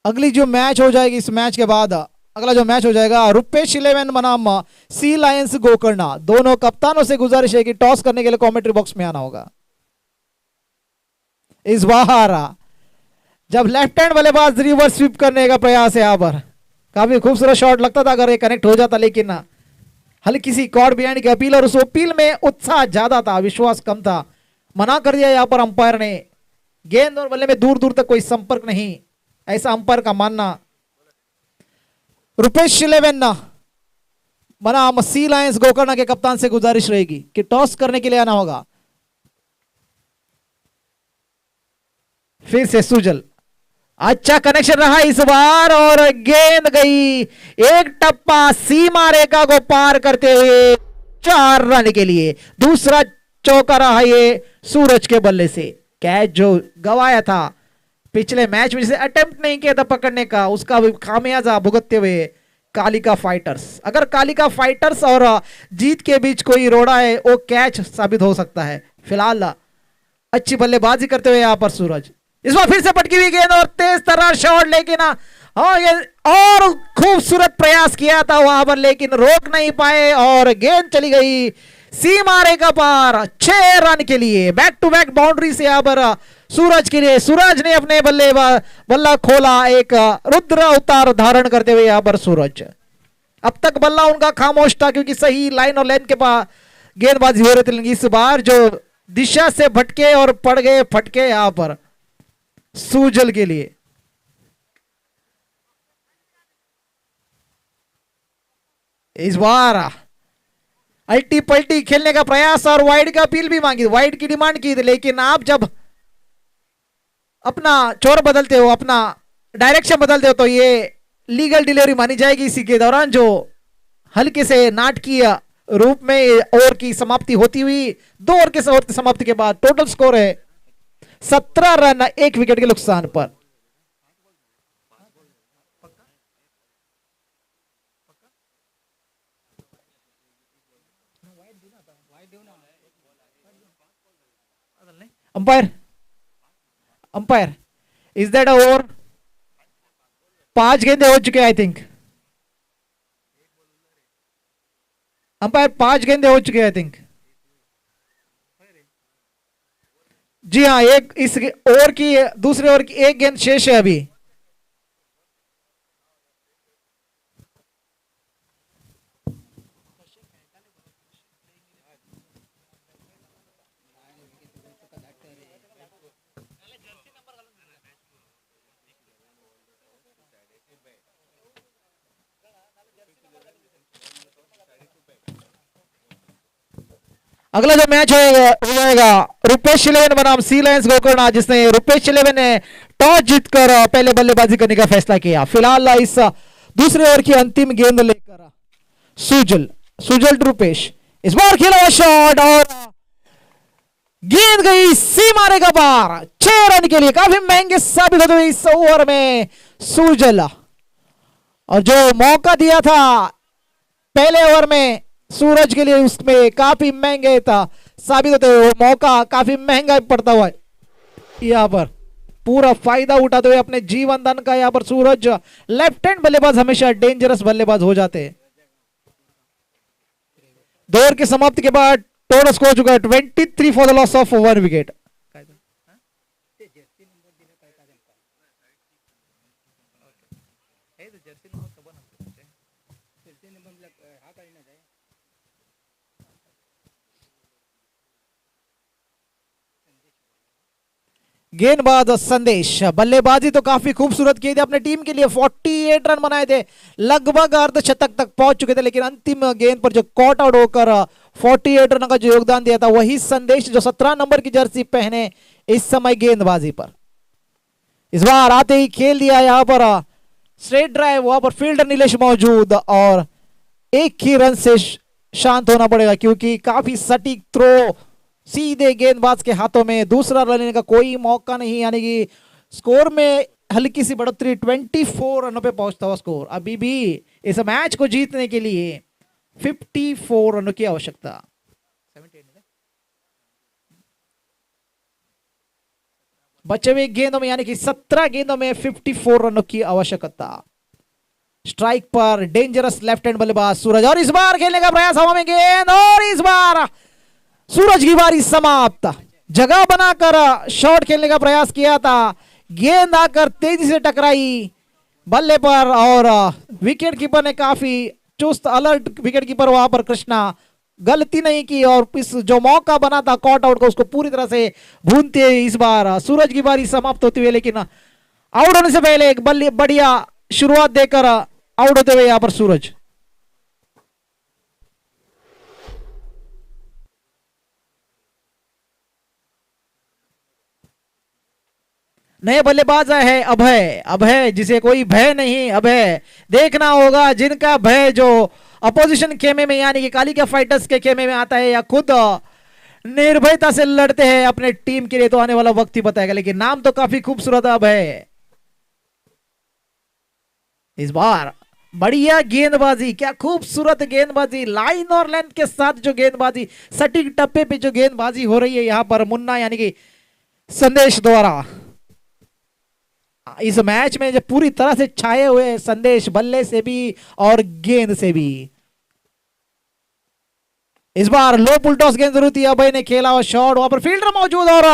अगली जो मैच हो जाएगी, इस मैच के बाद अगला जो मैच हो जाएगा रुपेश 11 बनाम सी लायंस गोकर्णा। दोनों कप्तानों से गुजारिश है कि टॉस करने के लिए कमेंट्री बॉक्स में आना होगा। इस बार जब लेफ्ट हैंड बल्लेबाज रिवर्स स्वीप करने का प्रयास है, यहां पर काफी खूबसूरत शॉट लगता था अगर ये कनेक्ट हो जाता, लेकिन हल्की सी कॉर्ड बिहाइंड की अपील, और उस अपील में उत्साह ज्यादा था, विश्वास कम था। मना कर दिया यहां पर अंपायर ने। गेंद और बल्ले में दूर दूर तक कोई संपर्क नहीं, ऐसा अंपायर का मानना। रुपेश 11 बनाम सी लायंस गोकर्णा के कप्तान से गुजारिश रहेगी कि टॉस करने के लिए आना होगा। फिर से सुजल, अच्छा कनेक्शन रहा इस बार और गेंद गई एक टप्पा सीमा रेखा को पार करते हुए 4 रन के लिए। दूसरा चौका रहा ये सूरज के बल्ले से। कैच जो गवाया था पिछले मैच में, जिसे अटेम्प्ट नहीं किया था पकड़ने का, उसका खामियाजा भुगतते हुए कालिका फाइटर्स। अगर कालिका फाइटर्स और जीत के बीच कोई रोड़ा है वो कैच साबित हो सकता है। फिलहाल अच्छी बल्लेबाजी करते हुए यहाँ पर सूरज, इस बार फिर से पटकी हुई गेंद और तेज तरह शॉट, लेकिन और खूबसूरत प्रयास किया था वहां पर लेकिन रोक नहीं पाए और गेंद चली गई सीमा रेखा पार। 6 रन के लिए बैक टू बैक बाउंड्री से यहाँ पर सूरज के लिए, सूरज ने अपने बल्ला खोला, एक रुद्र अवतार धारण करते हुए यहाँ पर सूरज। अब तक बल्ला उनका खामोश था क्योंकि सही लाइन और लेंथ के पास गेंदबाजी हो रही थी। इस बार जो दिशा से भटके और पड़ गए फटके यहाँ पर सूजल के लिए। इस बार अल्टी पल्टी खेलने का प्रयास और वाइड का अपील भी मांगी, वाइड की डिमांड की थी, लेकिन आप जब अपना चोर बदलते हो, अपना डायरेक्शन बदलते हो तो ये लीगल डिलीवरी मानी जाएगी। इसी के दौरान जो हल्के से नाटकीय रूप में ओवर की समाप्ति होती हुई, 2 ओवर की समाप्ति के बाद टोटल स्कोर है 17 रन 1 विकेट के नुकसान पर। Umpire is that over? 5 गेंदे हो चुके आई थिंक। अंपायर 5 गेंदे हो चुके आई थिंक। जी हाँ, एक इस ओवर की, दूसरे ओवर की 1 गेंद शेष है अभी। अगला जो मैच हो जाएगा रुपेश 11 बनाम सी लायंस गोकर्ण, जिसने रुपेश 11 ने टॉस जीतकर पहले बल्लेबाजी करने का फैसला किया। फिलहाल इस दूसरे ओवर की अंतिम गेंद लेकर सुजल रुपेश, इस बार खेला हुआ शॉट और गेंद गई सीमा रेखा पार। 6 रन के लिए काफी महंगे साबित होते हुए इस ओवर में सुजल, और जो मौका दिया था पहले ओवर में सूरज के लिए उसमें काफी महंगे था साबित होते हुए, वो मौका काफी महंगा पड़ता हुआ है। यहाँ पर पूरा फायदा उठाते हुए अपने जीवन दान का यहाँ पर सूरज। लेफ्ट हैंड बल्लेबाज हमेशा डेंजरस बल्लेबाज हो जाते हैं। 2 ओवर की समाप्ति के बाद टोटल स्कोर हो चुका है 23 for the loss of 1 wicket. गेंदबाज संदेश, बल्लेबाजी तो काफी खूबसूरत की थी अपने टीम के लिए। 48 रन बनाए थे, लगभग अर्धशतक तक पहुंच चुके थे, लेकिन अंतिम गेंद पर जो कॉट आउट होकर 48 रन का जो योगदान दिया था वही संदेश, जो 17 नंबर की जर्सी पहने इस समय गेंदबाजी पर। इस बार आते ही खेल दिया यहाँ पर स्ट्रेट ड्राइव, वहां पर फील्डर नीलेश मौजूद, और एक ही रन से शांत होना पड़ेगा क्योंकि काफी सटीक थ्रो सीधे गेंदबाज के हाथों में। दूसरा रन लेने का कोई मौका नहीं, यानी कि स्कोर में हल्की सी बढ़ोतरी, 24 रनों पे पहुंचता हुआ स्कोर। अभी भी इस मैच को जीतने के लिए 54 रनों की आवश्यकता। बचे हुए गेंदों में यानी कि 17 गेंदों में 54 रनों की आवश्यकता। स्ट्राइक पर डेंजरस लेफ्ट हैंड बल्लेबाज सूरज, और इस बार खेलने का प्रयास हवा में गेंद, और इस बार सूरज की बारी समाप्त। जगह बनाकर शॉट खेलने का प्रयास किया था, गेंद आकर तेजी से टकराई बल्ले पर, और विकेट कीपर ने काफी चुस्त अलर्ट विकेट कीपर वहां पर कृष्णा गलती नहीं की, और इस जो मौका बना था कॉट आउट का उसको पूरी तरह से भूनते हुए इस बार सूरज की बारी समाप्त होती हुई, लेकिन आउट होने से पहले एक बढ़िया शुरुआत देकर आउट होते हुए यहां पर सूरज। नए बल्लेबाज है अभय जिसे कोई भय नहीं, अभय देखना होगा जिनका भय जो अपोजिशन खेमे में यानी कि कालिका फाइटर्स के खेमे में आता है, या खुद निर्भयता से लड़ते हैं अपने टीम के लिए, तो आने वाला वक्त ही बताएगा, लेकिन नाम तो काफी खूबसूरत अब है। इस बार बढ़िया गेंदबाजी, क्या खूबसूरत गेंदबाजी, लाइन और लेंथ के साथ जो गेंदबाजी, सटीक टप्पे पे जो गेंदबाजी हो रही है यहां पर मुन्ना यानी कि संदेश द्वारा। इस मैच में जो पूरी तरह से छाए हुए संदेश, बल्ले से भी और गेंद से भी। इस बार लो पुल टॉस गेंद जरूर थी, अभय ने खेला और शॉट, वहां पर फील्डर मौजूद और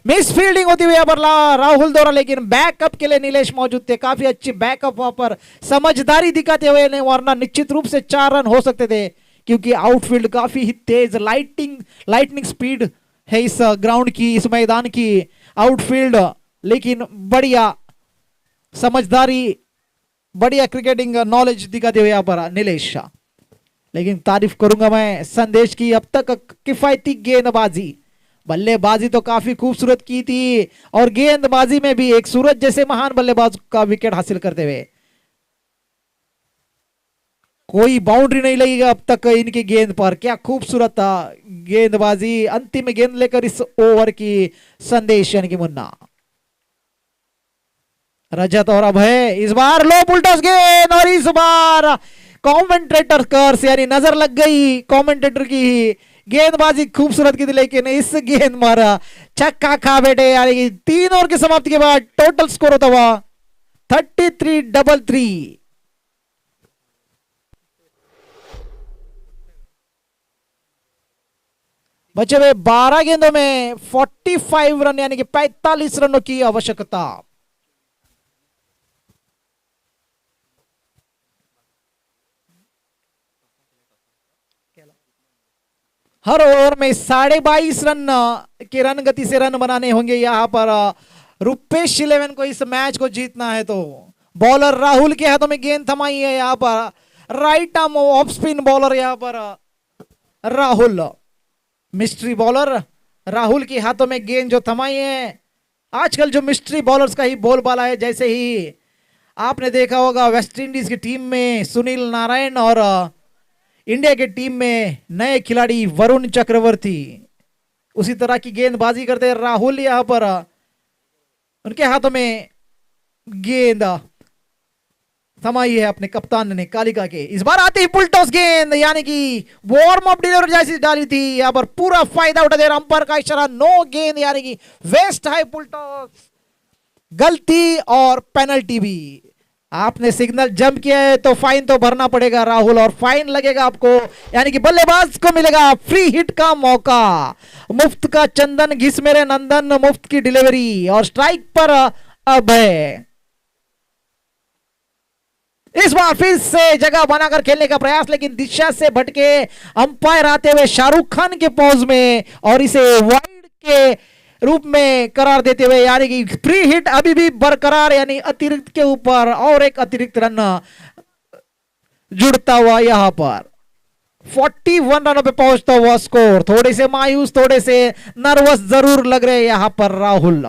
मिस फील्डिंग होती हुई यहाँ पर राहुल द्वारा, लेकिन बैकअप के लिए नीलेश मौजूद थे, काफी अच्छी बैकअप वहां पर समझदारी दिखाते हुए ने, वरना निश्चित रूप से 4 रन हो सकते थे, क्योंकि आउटफील्ड काफी ही तेज लाइटनिंग स्पीड है इस ग्राउंड की, इस मैदान की आउटफील्ड, लेकिन बढ़िया समझदारी, बढ़िया क्रिकेटिंग नॉलेज दिखाते हुए यहाँ पर नीलेश शाह। लेकिन तारीफ करूंगा मैं संदेश की अब तक किफायती गेंदबाजी, बल्लेबाजी तो काफी खूबसूरत की थी और गेंदबाजी में भी एक सूरज जैसे महान बल्लेबाज का विकेट हासिल करते हुए। कोई बाउंड्री नहीं लगेगा अब तक इनकी गेंद पर, क्या खूबसूरत गेंदबाजी, अंतिम गेंद लेकर इस ओवर की संदेश यानी कि मुन्ना। रजत और अभय, इस बार लो पुल टॉस गेंद और इस बार कमेंटेटर कर्स यानी नजर लग गई कमेंटेटर की, गेंदबाजी खूबसूरत की थी, लेकिन इस गेंद मारा छक्का खा बैठे, यानी कि 3 ओवर की समाप्ति के बाद टोटल स्कोर होता हुआ 33-3। बचे हुए 12 गेंदों में 45 रन यानी कि 45 रनों की आवश्यकता। हर ओवर में 22.5 रन की रन गति से रन बनाने होंगे यहां पर रुपेश 11 को इस मैच को जीतना है। तो बॉलर राहुल के हाथों में गेंद थमाई है यहां पर, right arm off spin bowler यहां पर राहुल, मिस्ट्री बॉलर राहुल के हाथों में गेंद जो थमाई है। आजकल जो मिस्ट्री बॉलर्स का ही बोलबाला है, जैसे ही आपने देखा होगा वेस्ट इंडीज की टीम में सुनील नारायण और इंडिया की टीम में नए खिलाड़ी वरुण चक्रवर्ती, उसी तरह की गेंदबाजी करते हैं राहुल। यहां पर उनके हाथों में गेंद थमाई है अपने कप्तान ने कालिका के। इस बार आते ही पुल टॉस गेंद यानी कि वार्म अप डिलीवरी जैसी डाली थी, यहां पर पूरा फायदा उठा दे रहा अंपायर का इशारा, नो गेंद यानी कि वेस्ट है पुल टॉस, गलती और पेनल्टी भी। आपने सिग्नल जंप किया है तो फाइन तो भरना पड़ेगा राहुल, और फाइन लगेगा आपको, यानी कि बल्लेबाज को मिलेगा फ्री हिट का मौका। मुफ्त का चंदन घिस मेरे नंदन, मुफ्त की डिलीवरी और स्ट्राइक पर अभय। इस बार फिर से जगह बनाकर खेलने का प्रयास, लेकिन दिशा से भटके अंपायर आते हुए शाहरुख खान के पॉज में और इसे वाइड के रूप में करार देते हुए, यानी कि फ्री हिट अभी भी बरकरार, यानी अतिरिक्त के ऊपर और एक अतिरिक्त रन जुड़ता हुआ यहां पर 41 रनों पे पहुंचता हुआ स्कोर। थोड़े से मायूस, थोड़े से नर्वस जरूर लग रहे यहां पर राहुल।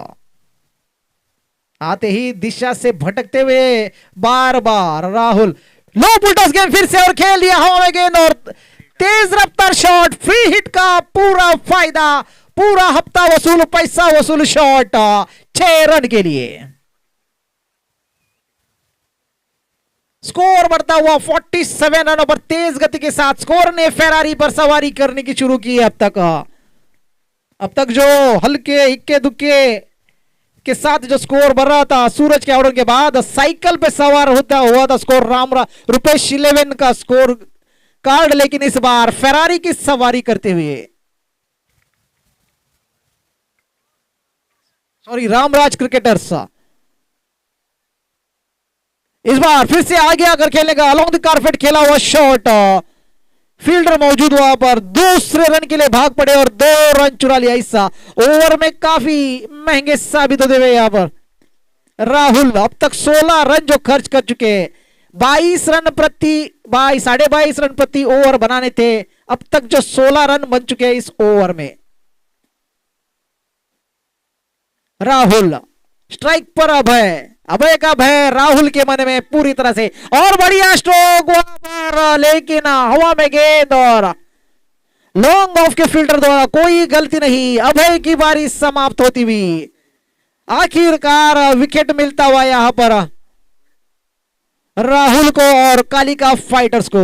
आते ही दिशा से भटकते हुए बार बार राहुल, लो पुल टॉस गेंद फिर से और खेल दिया हवा में गेंद और तेज रफ्तार शॉट, फ्री हिट का पूरा फायदा, पूरा हफ्ता वसूल, पैसा वसूल शॉट 6 रन के लिए। स्कोर बढ़ता हुआ 47 रनों पर तेज गति के साथ स्कोर ने फेरारी पर सवारी करने की शुरू की है। अब तक जो हल्के इक्के दुक्के के साथ जो स्कोर बढ़ रहा था, सूरज के आउट के बाद साइकिल पे सवार होता हुआ था स्कोर रुपेश 11 का स्कोर कार्ड, लेकिन इस बार फेरारी की सवारी करते हुए, सॉरी रामराज क्रिकेटर्स, इस बार फिर से आगे आकर खेलने का अलोंग द कारपेट खेला हुआ शॉट, फील्डर मौजूद हुआ पर दूसरे रन के लिए भाग पड़े और 2 रन चुरा लिया। इस ओवर में काफी महंगे साबित होते हुए यहां पर राहुल अब तक 16 रन जो खर्च कर चुके, 22 रन प्रति 22.5 रन प्रति ओवर बनाने थे, अब तक जो 16 रन बन चुके हैं इस ओवर में। राहुल स्ट्राइक पर अभय का भय राहुल के मन में पूरी तरह से, और बढ़िया स्ट्रोक वहां पर, लेकिन हवा में गेंद और लॉन्ग ऑफ के फील्डर द्वारा कोई गलती नहीं, अभय की बारी समाप्त होती हुई आखिरकार विकेट मिलता हुआ यहां पर राहुल को और कालिका फाइटर्स को।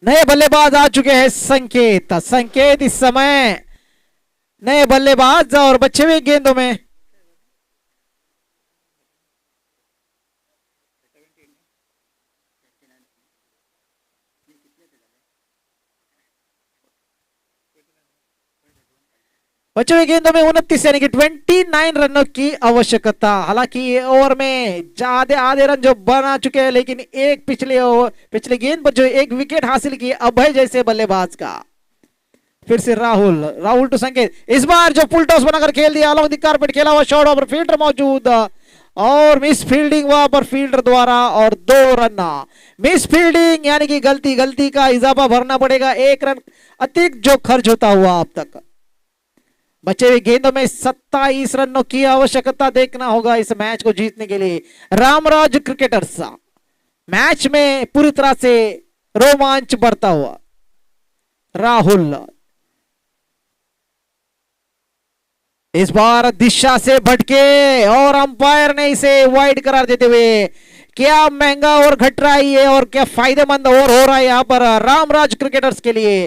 नए बल्लेबाज आ चुके हैं, संकेत। संकेत इस समय नए बल्लेबाज और बचे हुए गेंदों में बचे हुए गेंदों में 29 यानी कि 29 रनों की आवश्यकता। हालांकि ये ओवर में ज्यादा आधे रन जो बना चुके हैं, लेकिन एक पिछले गेंद पर जो एक विकेट हासिल की अभय जैसे बल्लेबाज का। फिर से राहुल टू संकेत, इस बार जो फुल टॉस बनाकर खेल दिया, अलॉन्ग द कारपेट खेला हुआ शॉट पर फील्डर मौजूद और मिस फील्डिंग वहां पर फील्डर द्वारा और 2 रन। मिस फील्डिंग यानी कि गलती का इजाफा भरना पड़ेगा, 1 रन अतिरिक्त जो खर्च होता हुआ अब तक। बचे हुए गेंदों में 27 रनों की आवश्यकता देखना होगा इस मैच को जीतने के लिए। रामराज क्रिकेटर्स मैच में पूरी तरह से रोमांच बढ़ता हुआ। राहुल इस बार दिशा से भटके और अंपायर ने इसे वाइड करार देते हुए क्या महंगा और घट रहा है और क्या फायदेमंद और हो रहा है यहां पर रामराज क्रिकेटर्स के लिए।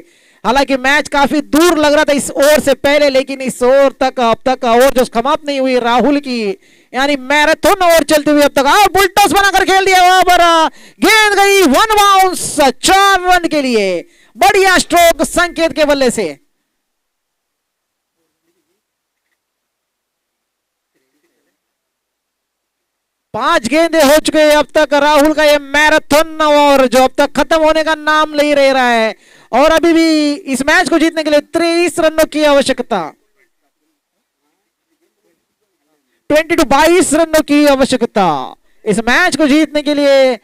हालांकि मैच काफी दूर लग रहा था इस ओवर से पहले, लेकिन इस ओवर तक अब तक ओवर जो समाप्त नहीं हुई राहुल की, यानी मैराथन ओवर चलती हुई अब तक। और फुल टॉस बनाकर खेल दिया, वहां पर गेंद गई 1 बाउंस 4 रन के लिए। बढ़िया स्ट्रोक संकेत के बल्ले से। पांच गेंदे हो चुके हैं अब तक राहुल का ये मैराथन ओवर जो अब तक खत्म होने का नाम नहीं ले रहा है, और अभी भी इस मैच को जीतने के लिए 23 रनों की आवश्यकता। 22 रनों की आवश्यकता इस मैच को जीतने के लिए।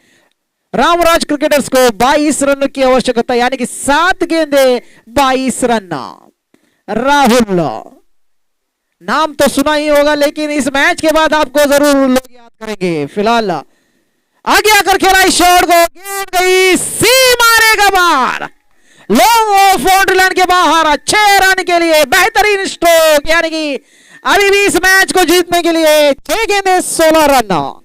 रामराज क्रिकेटर्स को 22 रनों की आवश्यकता, यानी कि 7 गेंदे 22 रन। राहुल नाम तो सुना ही होगा, लेकिन इस मैच के बाद आपको जरूर लोग याद करेंगे। फिलहाल आगे आकर खेला इस शॉट को, गेंद गई सीमारे का बाहर, लॉन्ग ऑफ बाउंड्री लाइन के बाहर 6 रन के लिए बेहतरीन स्ट्रोक, यानी कि अभी भी इस मैच को जीतने के लिए 6 गेंदे 16 रन।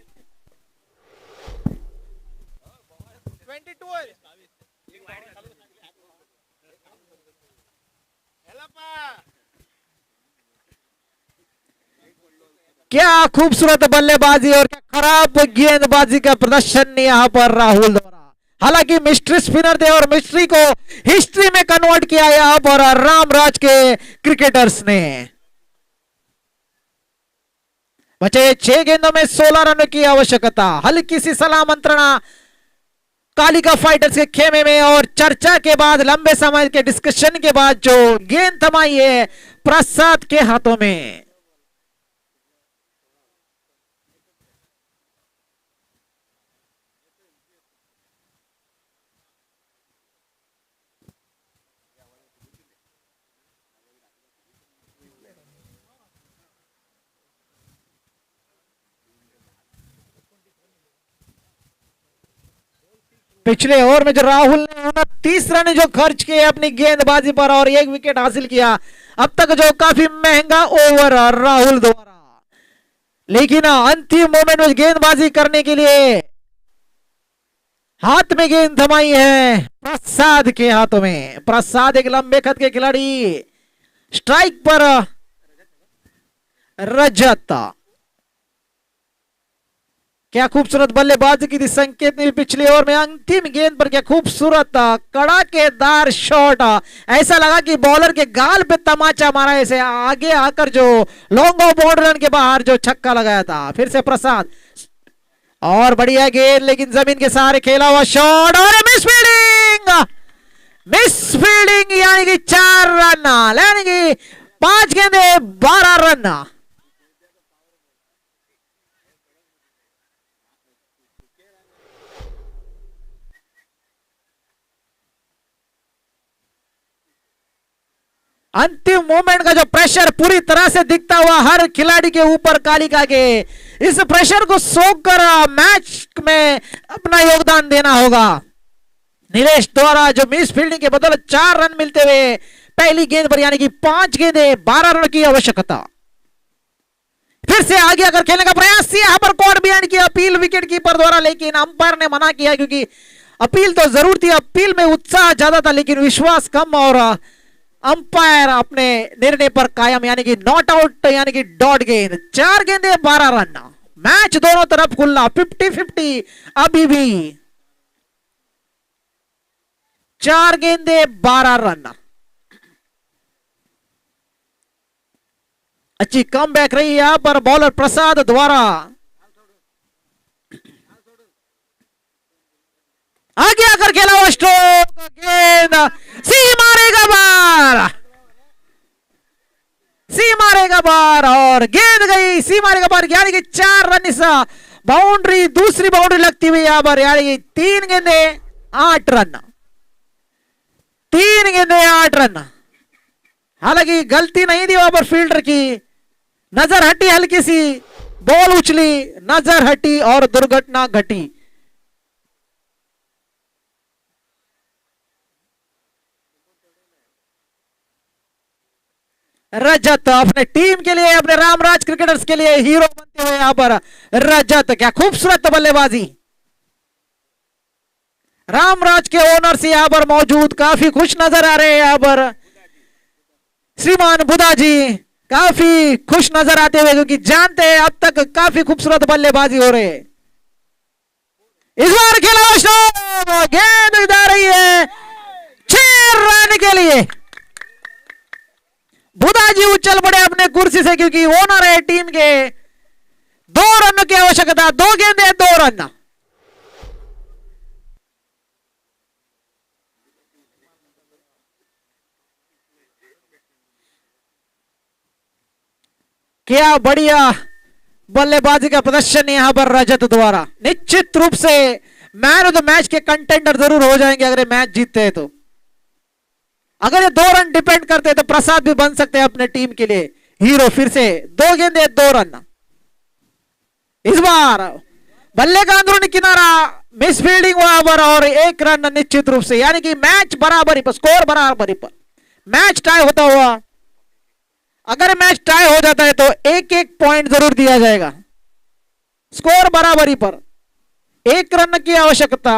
क्या खूबसूरत बल्लेबाजी और क्या खराब गेंदबाजी का प्रदर्शन यहां पर राहुल द्वारा। हालांकि मिस्ट्री स्पिनर थे और मिस्ट्री को हिस्ट्री में कन्वर्ट किया यहां पर रामराज के क्रिकेटर्स ने। बचे 6 गेंदों में 16 रनों की आवश्यकता। हल्की सी सलाह मंत्रणा कालिका फाइटर्स के खेमे में, और चर्चा के बाद लंबे समय के डिस्कशन के बाद जो गेंद थमाई है प्रसाद के हाथों में। पिछले ओवर में जो राहुल ने 29 रन जो खर्च किए अपनी गेंदबाजी पर और 1 विकेट हासिल किया, अब तक जो काफी महंगा ओवर राहुल द्वारा, लेकिन अंतिम मोमेंट में गेंदबाजी करने के लिए हाथ में गेंद थमाई है प्रसाद के हाथों में। प्रसाद एक लंबे कद के खिलाड़ी, स्ट्राइक पर रजत। क्या खूबसूरत बल्लेबाजी की थी संकेत ने पिछले ओवर में। अंतिम गेंद पर क्या खूबसूरत कड़ाकेदार शॉट, ऐसा लगा कि बॉलर के गाल पे तमाचा मारा, ऐसे आगे आकर जो लॉन्ग ऑफ बाउंड्री लाइन के बाहर जो छक्का लगाया था। फिर से प्रसाद और बढ़िया गेंद, लेकिन जमीन के सहारे खेला हुआ शॉट और मिस फील्डिंग यानी कि 4 रन, यानी कि 5 गेंदे 12 रन। अंतिम मोमेंट का जो प्रेशर पूरी तरह से दिखता हुआ हर खिलाड़ी के ऊपर कालिका के, इस प्रेशर को सोख कर मैच में अपना योगदान देना होगा। नीलेश द्वारा जो मिस फील्डिंग के बदौलत 4 रन मिलते हुए पहली गेंद पर, यानी कि 5 गेंदे 12 रन की आवश्यकता। फिर से आगे अगर खेलने का प्रयास, यहां पर कॉट बिहाइंड की अपील विकेट कीपर द्वारा, लेकिन अंपायर ने मना किया क्योंकि अपील तो जरूर थी, अपील में उत्साह ज्यादा था लेकिन विश्वास कम, और अंपायर अपने निर्णय पर कायम, यानी कि नॉट आउट, यानी कि डॉट गेंद। 4 गेंदे 12 रन, मैच दोनों तरफ खुला 50-50 अभी भी। 4 गेंदे 12 रन, अच्छी कम बैक रही यहां पर बॉलर प्रसाद द्वारा। आगे आकर खेला हुआ स्ट्रोक, गेंद सी मारेगा बार, सी मारेगा बार, और गेंद गई सी मारेगा बार, यानी कि 4 रन इस बाउंड्री, दूसरी बाउंड्री लगती हुई यहां पर, यानी कि 3 गेंदे 8 रन, 3 गेंदे 8 रन। हालांकि गलती नहीं थी वहां पर फील्डर की, नजर हटी, हल्की सी बॉल उछली, नजर हटी और दुर्घटना घटी। रजत अपने टीम के लिए, अपने रामराज क्रिकेटर्स के लिए हीरो बनते हुए यहां पर रजत, क्या खूबसूरत बल्लेबाजी। रामराज के ओनर्स यहां पर मौजूद काफी खुश नजर आ रहे हैं। यहां पर श्रीमान बुधा जी काफी खुश नजर आते हुए, क्योंकि जानते हैं अब तक काफी खूबसूरत बल्लेबाजी हो रही है। इस बार खेला गेंद जा रही है 6 रन के लिए। बुधा जी उछल पड़े अपने कुर्सी से, क्योंकि ओनर है टीम के। 2 रन की आवश्यकता, 2 गेंदे 2 रन। क्या बढ़िया बल्लेबाजी का प्रदर्शन यहां पर रजत द्वारा। निश्चित रूप से मैन ऑफ द मैच के कंटेंडर जरूर हो जाएंगे अगर ये मैच जीतते हैं तो। अगर ये 2 रन डिपेंड करते हैं तो प्रसाद भी बन सकते हैं अपने टीम के लिए हीरो। फिर से 2 गेंदे 2 रन। इस बार बल्ले का अंदरूनी किनारा, मिस फील्डिंग बराबर और 1 रन निश्चित रूप से, यानी कि मैच बराबरी पर, स्कोर बराबरी पर, मैच टाई होता हुआ। अगर मैच टाई हो जाता है तो 1-1 पॉइंट जरूर दिया जाएगा। स्कोर बराबरी पर 1 रन की आवश्यकता।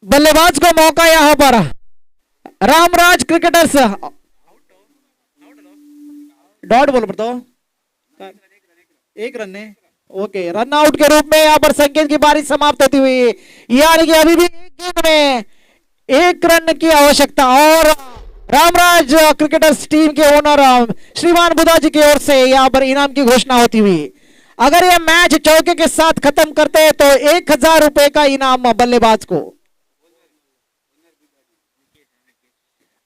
बल्लेबाज को मौका यहां पर रामराज क्रिकेटर्स। डॉट बॉल पर तो 1 रन है। ओके, रन आउट के रूप में यहां पर संकेत की बारी समाप्त होती हुई, यानी कि अभी भी 1 गेंद में 1 रन की आवश्यकता। और रामराज क्रिकेटर्स टीम के ओनर श्रीमान बुधा जी की ओर से यहां पर इनाम की घोषणा होती हुई। अगर यह मैच चौके के साथ खत्म करते हैं तो 1000 रुपए का इनाम बल्लेबाज को।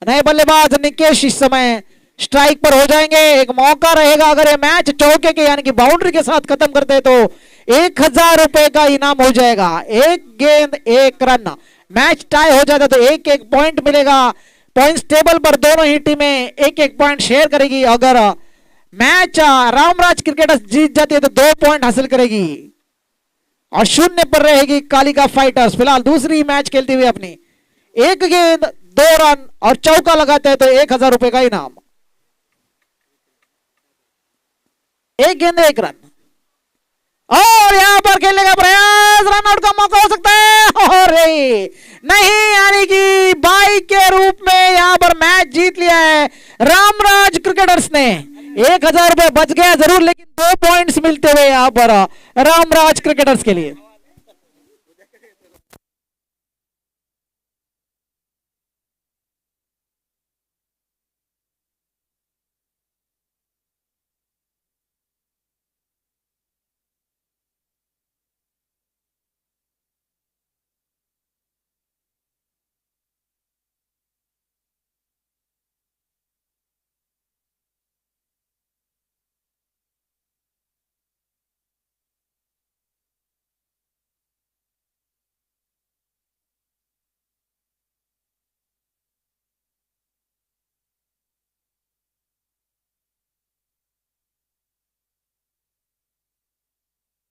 नए बल्लेबाज निकेश इस समय स्ट्राइक पर हो जाएंगे। एक मौका रहेगा, अगर ये मैच चौके के यानी कि बाउंड्री के साथ खत्म करते हैं तो 1000 रुपए का इनाम हो जाएगा। 1 गेंद 1 रन, मैच टाई हो जाता तो 1-1 पॉइंट मिलेगा। पॉइंट्स टेबल पर दोनों ही टीमें 1-1 पॉइंट शेयर करेगी। अगर मैच रामराज क्रिकेटर्स जीत जाती है तो 2 पॉइंट हासिल करेगी और 0 पर रहेगी कालिका फाइटर्स। फिलहाल दूसरी मैच खेलती हुई अपनी 1 गेंद 2 रन और चौका लगाते हैं तो 1000 रुपए का इनाम। 1 गेंद 1 रन और यहां पर खेलने का प्रयास, रन आउट का मौका हो सकता है और नहीं, यानी कि बाई के रूप में यहां पर मैच जीत लिया है रामराज क्रिकेटर्स ने। 1000 रुपए बच गया जरूर, लेकिन 2 पॉइंट्स मिलते हुए यहां पर रामराज क्रिकेटर्स के लिए।